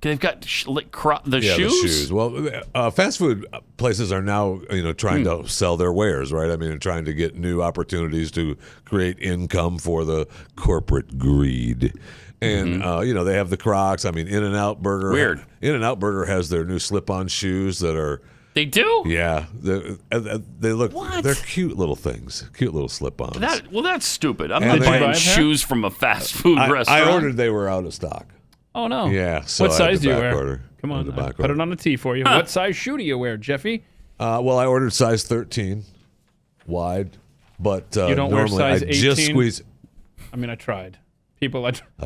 They've got the shoes? The shoes. Well, fast food places are now, trying to sell their wares, right? I mean, trying to get new opportunities to create income for the corporate greed. And, they have the Crocs. I mean, In-N-Out Burger. Weird. In-N-Out Burger has their new slip-on shoes that are... They do? Yeah. They look... What? They're cute little things. Cute little slip-ons. That's stupid. I'm not buying shoes from a fast food restaurant. I ordered, they were out of stock. Oh, no. Yeah. So what size do you wear? Order. Come on. Put it on the tee for you. What size shoe do you wear, Jeffy? Well, I ordered size 13 wide, but you don't normally wear size 18? I just squeeze. I mean, I tried. I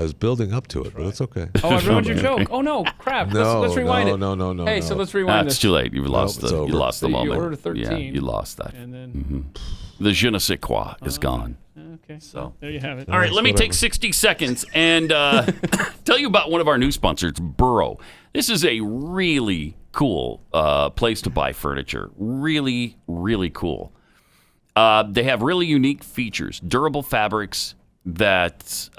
was building up to it, but it's okay. Oh, I ruined your joke. Oh, no. Crap. Let's rewind it. No. Hey, so let's rewind this. It's too late. You've lost the moment. You ordered 13. Yeah, you lost that. And then... The je ne sais quoi is gone. Okay. So there you have it. All right, let me take 60 seconds and tell you about one of our new sponsors, Burrow. This is a really cool place to buy furniture. Really, really cool. They have really unique features, durable fabrics that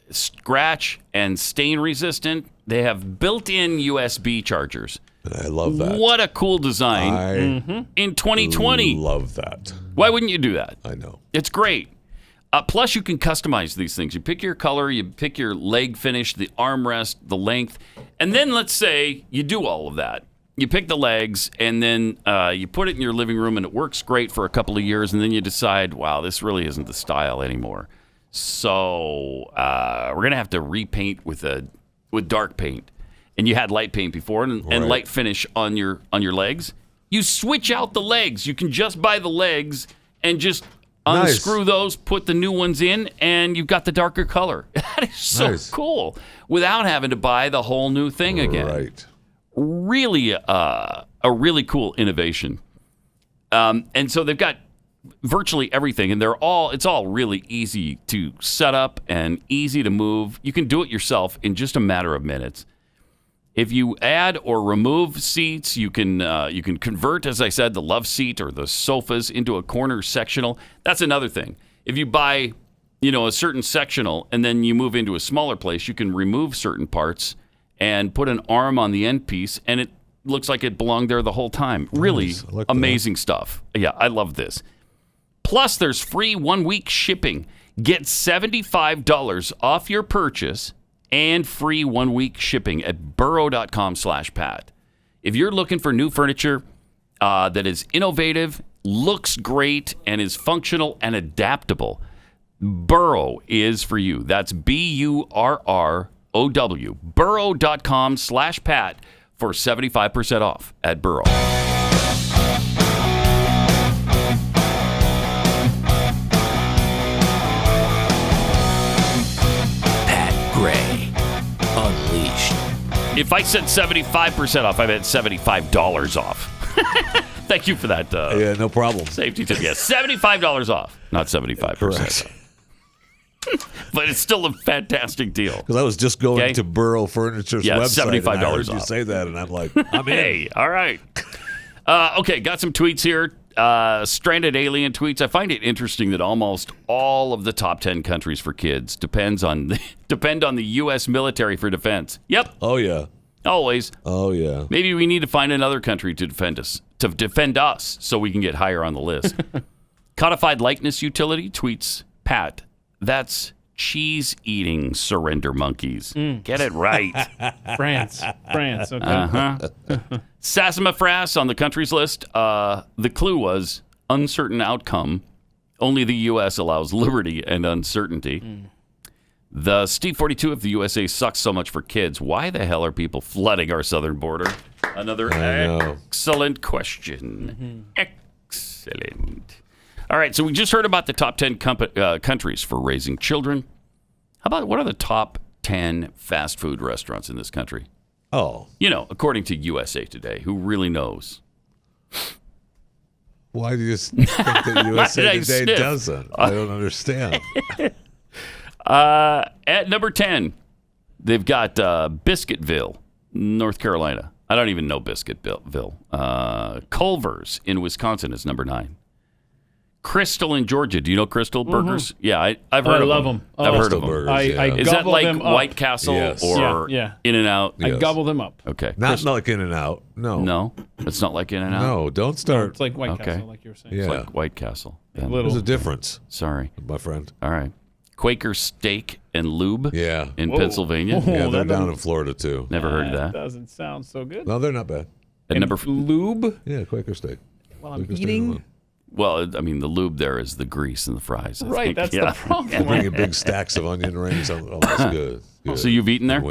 scratch and stain resistant. They have built-in USB chargers. I love that. What a cool design in 2020. Love that. Why wouldn't you do that? I know. It's great. Plus, you can customize these things. You pick your color, you pick your leg finish, the armrest, the length, and then let's say you do all of that. You pick the legs, and then you put it in your living room, and it works great for a couple of years, and then you decide, wow, this really isn't the style anymore. So we're going to have to repaint with dark paint. And you had light paint before and light finish on your legs. You switch out the legs. You can just buy the legs and just unscrew those, put the new ones in, and you've got the darker color. That is so cool without having to buy the whole new thing again. Right. Really a really cool innovation. And so they've got virtually everything, and it's all really easy to set up and easy to move. You can do it yourself in just a matter of minutes. If you add or remove seats, you can convert, as I said, the love seat or the sofas into a corner sectional. That's another thing. If you buy, a certain sectional and then you move into a smaller place, you can remove certain parts and put an arm on the end piece, and it looks like it belonged there the whole time. Really amazing stuff. Yeah, I love this. Plus, there's free 1-week shipping. Get $75 off your purchase and free 1-week shipping at burrow.com/Pat. If you're looking for new furniture that is innovative, looks great, and is functional and adaptable, Burrow is for you. That's BURROW. Burrow.com/Pat for 75% off at Burrow. Pat Gray, Unleashed. If I said 75% off, I meant $75 off. Thank you for that. Yeah, no problem. Safety tip. Yeah, $75 off, not 75%. But it's still a fantastic deal. Because I was just going to Burrow Furniture's website. $75 and I heard off. you say that, and I'm like, I'm hey, all right. Okay, got some tweets here. Stranded alien tweets. I find it interesting that almost all of the top 10 countries for kids depend on the U.S. military for defense. Yep. Oh yeah. Always. Oh yeah. Maybe we need to find another country to defend us, so we can get higher on the list. Codified likeness utility tweets, Pat, that's cheese-eating surrender monkeys. Get it right. France. Okay. Sassafras on the countries list. The clue was uncertain outcome. Only the U.S. allows liberty and uncertainty. The Steve 42 of the USA sucks so much for kids. Why the hell are people flooding our southern border? Another excellent question. Excellent. All right, so we just heard about the top 10 countries for raising children. How about what are the top 10 fast food restaurants in this country? Oh. According to USA Today, who really knows? Why do you think that USA Today doesn't? I don't understand. At number 10, they've got Biscuitville, North Carolina. I don't even know Biscuitville. Culver's in Wisconsin is number 9. Crystal in Georgia. Do you know Crystal Burgers? Yeah, I've heard of them. I love them. I've heard of them. Burgers, is that like White Castle or In-N-Out? I gobble them up. Okay. Not like In-N-Out. No. No? It's not like In-N-Out? No, don't start. No, it's like White Castle, like you were saying. Yeah. It's like White Castle. Yeah. There's a difference. Sorry. My friend. All right. Quaker Steak and Lube in Pennsylvania. Yeah, they're down in Florida, too. Never heard of that. Doesn't sound so good. No, they're not bad. And number lube? Yeah, Quaker Steak. While I'm eating? Well, I mean, the lube there is the grease and the fries. Right, that's the problem. They're bringing big stacks of onion rings. Oh, that's good. So you've eaten there?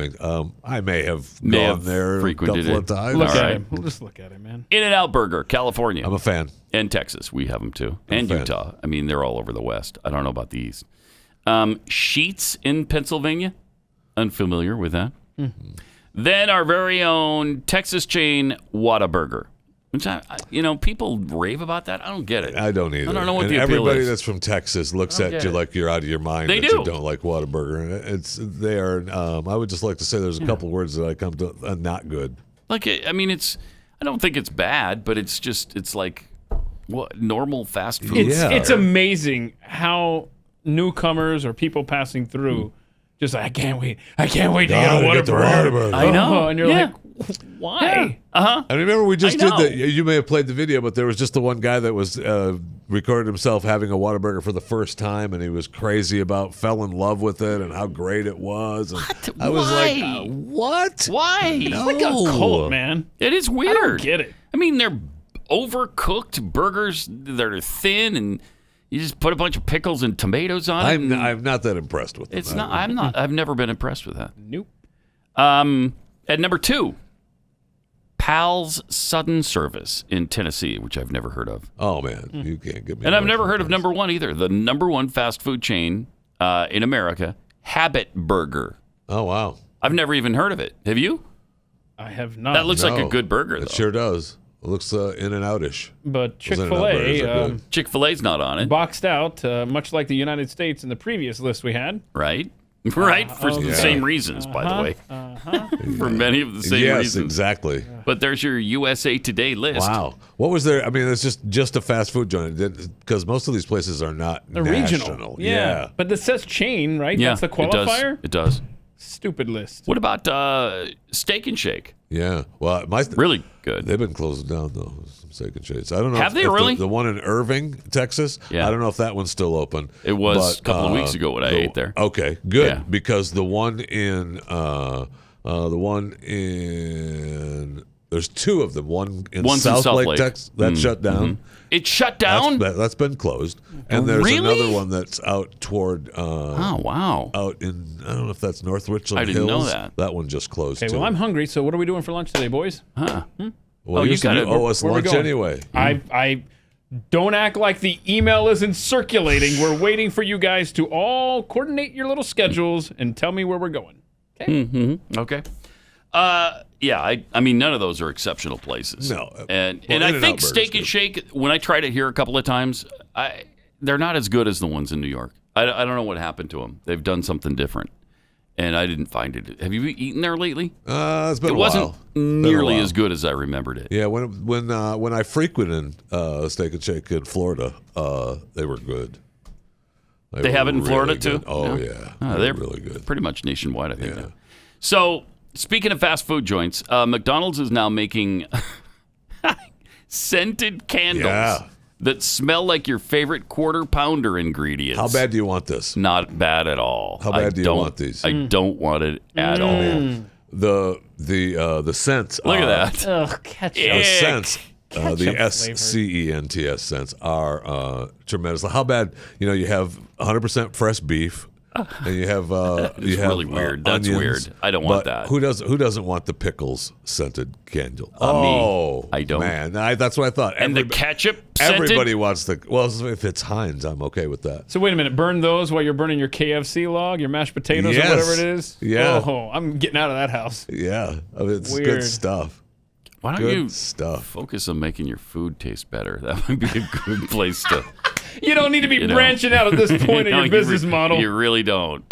I may have gone there frequented a couple of times. Look at him. Just look at him, man. In-N-Out Burger, California. I'm a fan. And Texas. We have them, too. And Utah. I mean, they're all over the West. I don't know about the East. Sheets in Pennsylvania. Unfamiliar with that. Then our very own Texas chain Whataburger. People rave about that. I don't get it. I don't either. I don't know what the appeal everybody is. that's from Texas looks at you like you're out of your mind. They that do. You don't like Whataburger. They are. I would just like to say there's a couple words that I come to not good. I don't think it's bad, but it's like what normal fast food. It's amazing how newcomers or people passing through just like, I can't wait to get a Whataburger. I know. And you're like, why? Yeah. I remember we just did that. You may have played the video, but there was just the one guy that was recorded himself having a Whataburger for the first time, and he was crazy fell in love with it and how great it was. And I was like, what? Why? It's like a cult, man. It is weird. I don't get it. I mean, they're overcooked burgers that are thin, and you just put a bunch of pickles and tomatoes on it. I'm not that impressed with it. It's not. I'm not. I've never been impressed with that. Nope. At number 2, Pal's Sudden Service in Tennessee, which I've never heard of. Oh man, you can't get me. And I've never heard of number 1 either. The number 1 fast food chain in America, Habit Burger. Oh wow, I've never even heard of it. Have you? I have not. That looks like a good burger, though. It sure does. It looks In-N-Out-ish. But Chick-fil-A's not on it. Boxed out, much like the United States in the previous list we had. Right. Right? For the same reasons, by the way. For many of the same reasons. Yes, exactly. But there's your USA Today list. Wow. What was there? I mean, it's just a fast food joint because most of these places are not They're national. regional. Yeah. But it says chain, right? Yeah, That's the qualifier? It does. Stupid list. What about Steak and Shake? Yeah. Well, really good. They've been closing down, though, some Steak and Shakes. I don't know. Have they really? The one in Irving, Texas, I don't know if that one's still open. It was a couple of weeks ago when I ate there. Okay, good. Yeah. Because the one in there's two of them. One's in South Lake, Texas, that shut down. Mm-hmm. It shut down? That's been closed. And there's another one that's out toward out in, I don't know if that's North Richland Hills. I didn't know that. That one just closed too. Well, I'm hungry, so what are we doing for lunch today, boys? Well, you owe us lunch anyway. I don't act like the email isn't circulating. We're waiting for you guys to all coordinate your little schedules and tell me where we're going. Okay? Okay. I mean, none of those are exceptional places. No. And I think Steak and Shake, when I tried it here a couple of times, they're not as good as the ones in New York. I don't know what happened to them. They've done something different. And I didn't find it. Have you eaten there lately? It's been a while. It wasn't nearly as good as I remembered it. Yeah, when I frequented Steak and Shake in Florida, they were good. They have it in Florida good. too? Oh, yeah. They're really good. Pretty much nationwide, I think. Yeah. So, speaking of fast food joints, McDonald's is now making scented candles that smell like your favorite quarter pounder ingredients. How bad do you want this? Not bad at all. How bad do you want these? I don't want it at all. The scents. Look at that. Ugh, ketchup. The scents. The Ketchup SCENTS scents are tremendous. How bad? You have 100% fresh beef. And you have it's really weird. That's onions, weird. I don't want that. Who doesn't want the pickles scented candle? Me. I don't. Man, that's what I thought. And the ketchup scented? Everybody wants the. Well, if it's Heinz, I'm okay with that. So wait a minute. Burn those while you're burning your KFC log, your mashed potatoes, or whatever it is. Yeah. Oh, I'm getting out of that house. Yeah, it's Weird. good stuff. Why don't you focus on making your food taste better? That would be a good place to. You don't need to be branching out at this point in your business model. You really don't.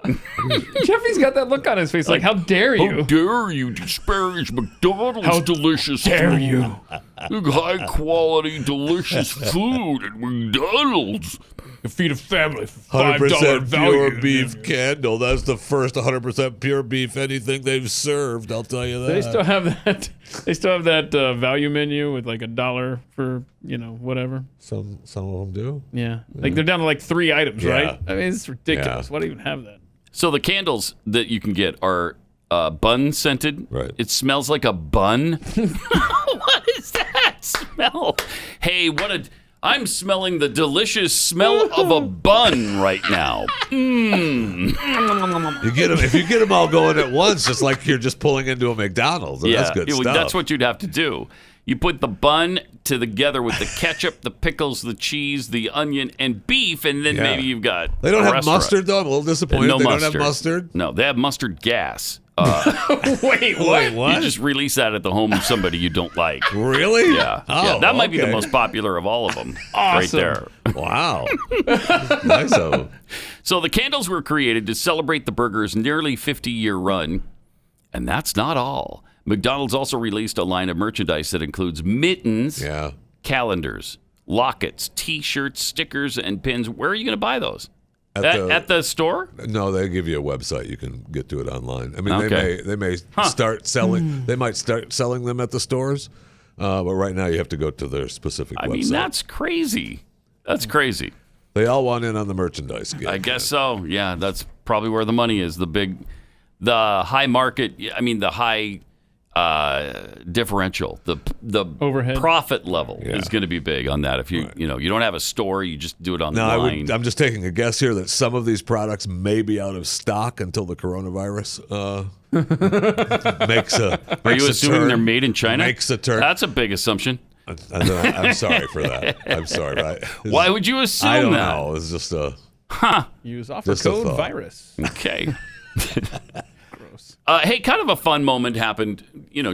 Jeffy's got that look on his face like, how dare you? How dare you disparage McDonald's delicious dare food? You? High quality, delicious food at McDonald's. You feed a family for $5 100% value. pure beef candle. That's the first 100% pure beef anything they've served. I'll tell you that. They still have that. They still have that value menu with like $1 for whatever. Some of them do. Yeah, like they're down to like 3 items, right? I mean, it's ridiculous. Why do you even have that? So the candles that you can get are bun scented. Right. It smells like a bun. What is that smell? Hey, I'm smelling the delicious smell of a bun right now. If you get them all going at once, it's like you're just pulling into a McDonald's. And that's good stuff. That's what you'd have to do. You put the bun together with the ketchup, the pickles, the cheese, the onion, and beef, and then maybe you've got. They don't a have restaurant. mustard though. I'm a little disappointed. No they mustard. don't have mustard. No, they have mustard gas. Wait, what? You just release that at the home of somebody you don't like. Really? Yeah. Oh, that might be the most popular of all of them. Awesome. Right there. Wow. Nice of them. So the candles were created to celebrate the burger's nearly 50-year run. And that's not all. McDonald's also released a line of merchandise that includes mittens, calendars, lockets, T-shirts, stickers, and pins. Where are you going to buy those? At the store? No, they give you a website. You can get to it online. I mean, they may start selling. They might start selling them at the stores, but right now you have to go to their specific website. I mean, that's crazy. That's crazy. They all want in on the merchandise game. I guess so. Yeah, that's probably where the money is. The high market. I mean, the high differential, the overhead profit level is going to be big on that. If you you don't have a store, you just do it online. I'm just taking a guess here that some of these products may be out of stock until the coronavirus makes a. Are you assuming they're made in China? Makes a turn. That's a big assumption. I'm sorry for that. I'm sorry. Why would you assume that? I don't know. It's just a. Use offer code virus. Okay. Hey, kind of a fun moment happened,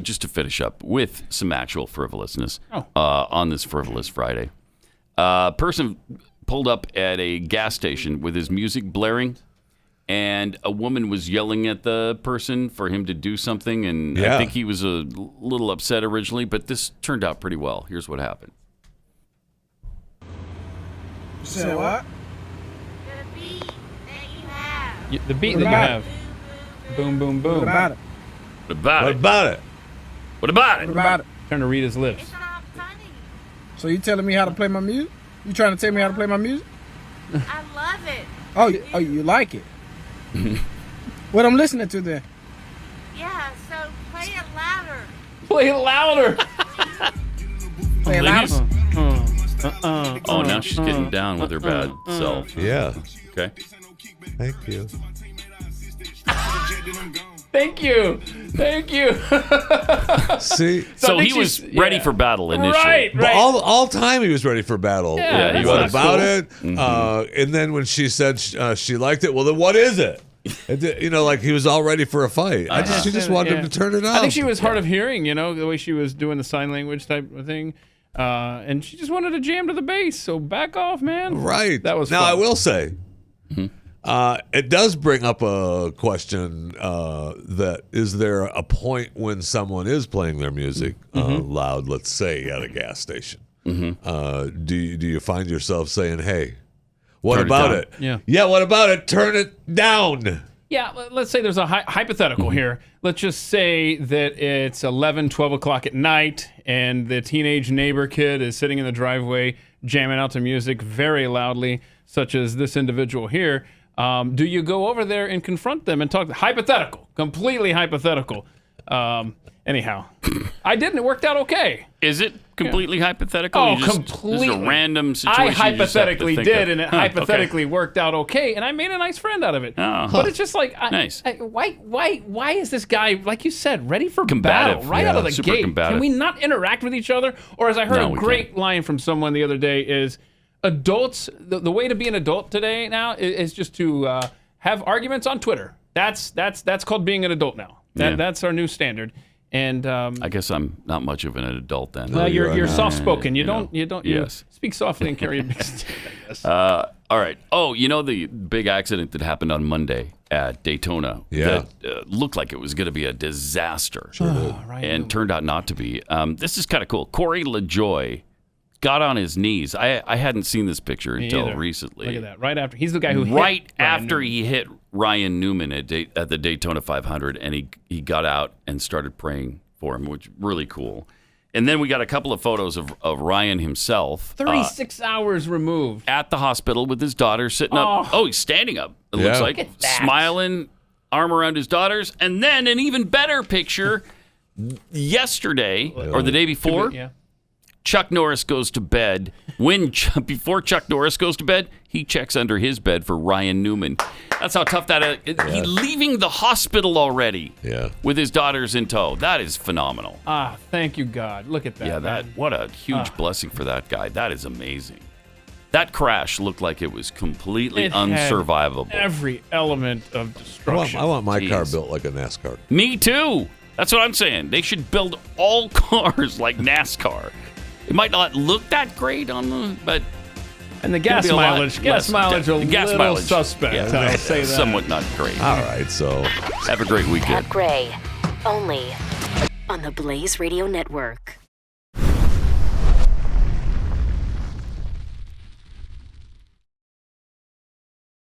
just to finish up with some actual frivolousness on this Frivolous Friday. A person pulled up at a gas station with his music blaring, and a woman was yelling at the person for him to do something, and I think he was a little upset originally, but this turned out pretty well. Here's what happened. You said what? The beat that you have. Boom, boom, boom. What about it? What about it? What about it? What about it? What about it? Trying to read his lips. So you telling me how to play my music? You trying to tell me how to play my music? I love it. Oh, you like it? What I'm listening to then? Yeah, so play it louder. Play it louder. Play it louder. Oh, now she's getting down with her bad self. Yeah. Okay. Thank you. Thank you. Thank you. See? So he was ready for battle initially. Right. But all time he was ready for battle. Yeah, he what was. about Cool. it? And then when she said she liked it, well, then what is it? Like he was all ready for a fight. She just wanted him to turn it off. I think she was hard of hearing, the way she was doing the sign language type of thing. And she just wanted to jam to the bass. So back off, man. Right. That was now, fun. I will say, it does bring up a question that is there a point when someone is playing their music loud, let's say at a gas station? Do you find yourself saying, hey, what about it? Yeah, what about it? Turn it down. Yeah, let's say there's a hypothetical here. Let's just say that it's 11, 12 o'clock at night, and the teenage neighbor kid is sitting in the driveway jamming out to music very loudly, such as this individual here. Do you go over there and confront them and talk? Hypothetical, completely hypothetical. Anyhow, I didn't. It worked out okay. Is it completely hypothetical? Oh, This completely. is a random situation. I hypothetically did, and it hypothetically worked out okay, and I made a nice friend out of it. Oh. But it's just like, Nice. why is this guy, like you said, ready for Combative. battle right out of the Super gate? combative. Can we not interact with each other? Or as I heard No, a we great line from someone the other day is, adults, the way to be an adult today now is just to have arguments on Twitter. That's called being an adult now. That's our new standard. And I guess I'm not much of an adult then. well, you're soft spoken. You Yes. speak softly and carry a big stick, I guess. All right. Oh, the big accident that happened on Monday at Daytona. Yeah. That looked like it was going to be a disaster. Sure did. Ryan And turned out not to be. This is kind of cool. Corey LaJoy got on his knees. I hadn't seen this picture Me until either. recently. Look at that. Right after. He's the guy who hit Right Ryan after Newman. he hit Ryan Newman at the Daytona 500, and he got out and started praying for him, which is really cool. And then we got a couple of photos of Ryan himself. 36 hours removed. At the hospital with his daughter sitting up. Oh, he's standing up. It looks like Look at that. smiling, arm around his daughters. And then an even better picture yesterday or the day before. Yeah. Chuck Norris goes to bed. Before Chuck Norris goes to bed, he checks under his bed for Ryan Newman. That's how tough that is. He's leaving the hospital already with his daughters in tow. That is phenomenal. Thank you, God. Look at that. Yeah, man. what a huge blessing for that guy. That is amazing. That crash looked like it was completely It had unsurvivable. Every element of destruction. I want my car built like a NASCAR. Me too. That's what I'm saying. They should build all cars like NASCAR. It might not look that great but and the gas mileage, a little suspect. Yeah, I'll say that. Somewhat not great. All right, so have a great weekend. Pat Gray, only on the Blaze Radio Network.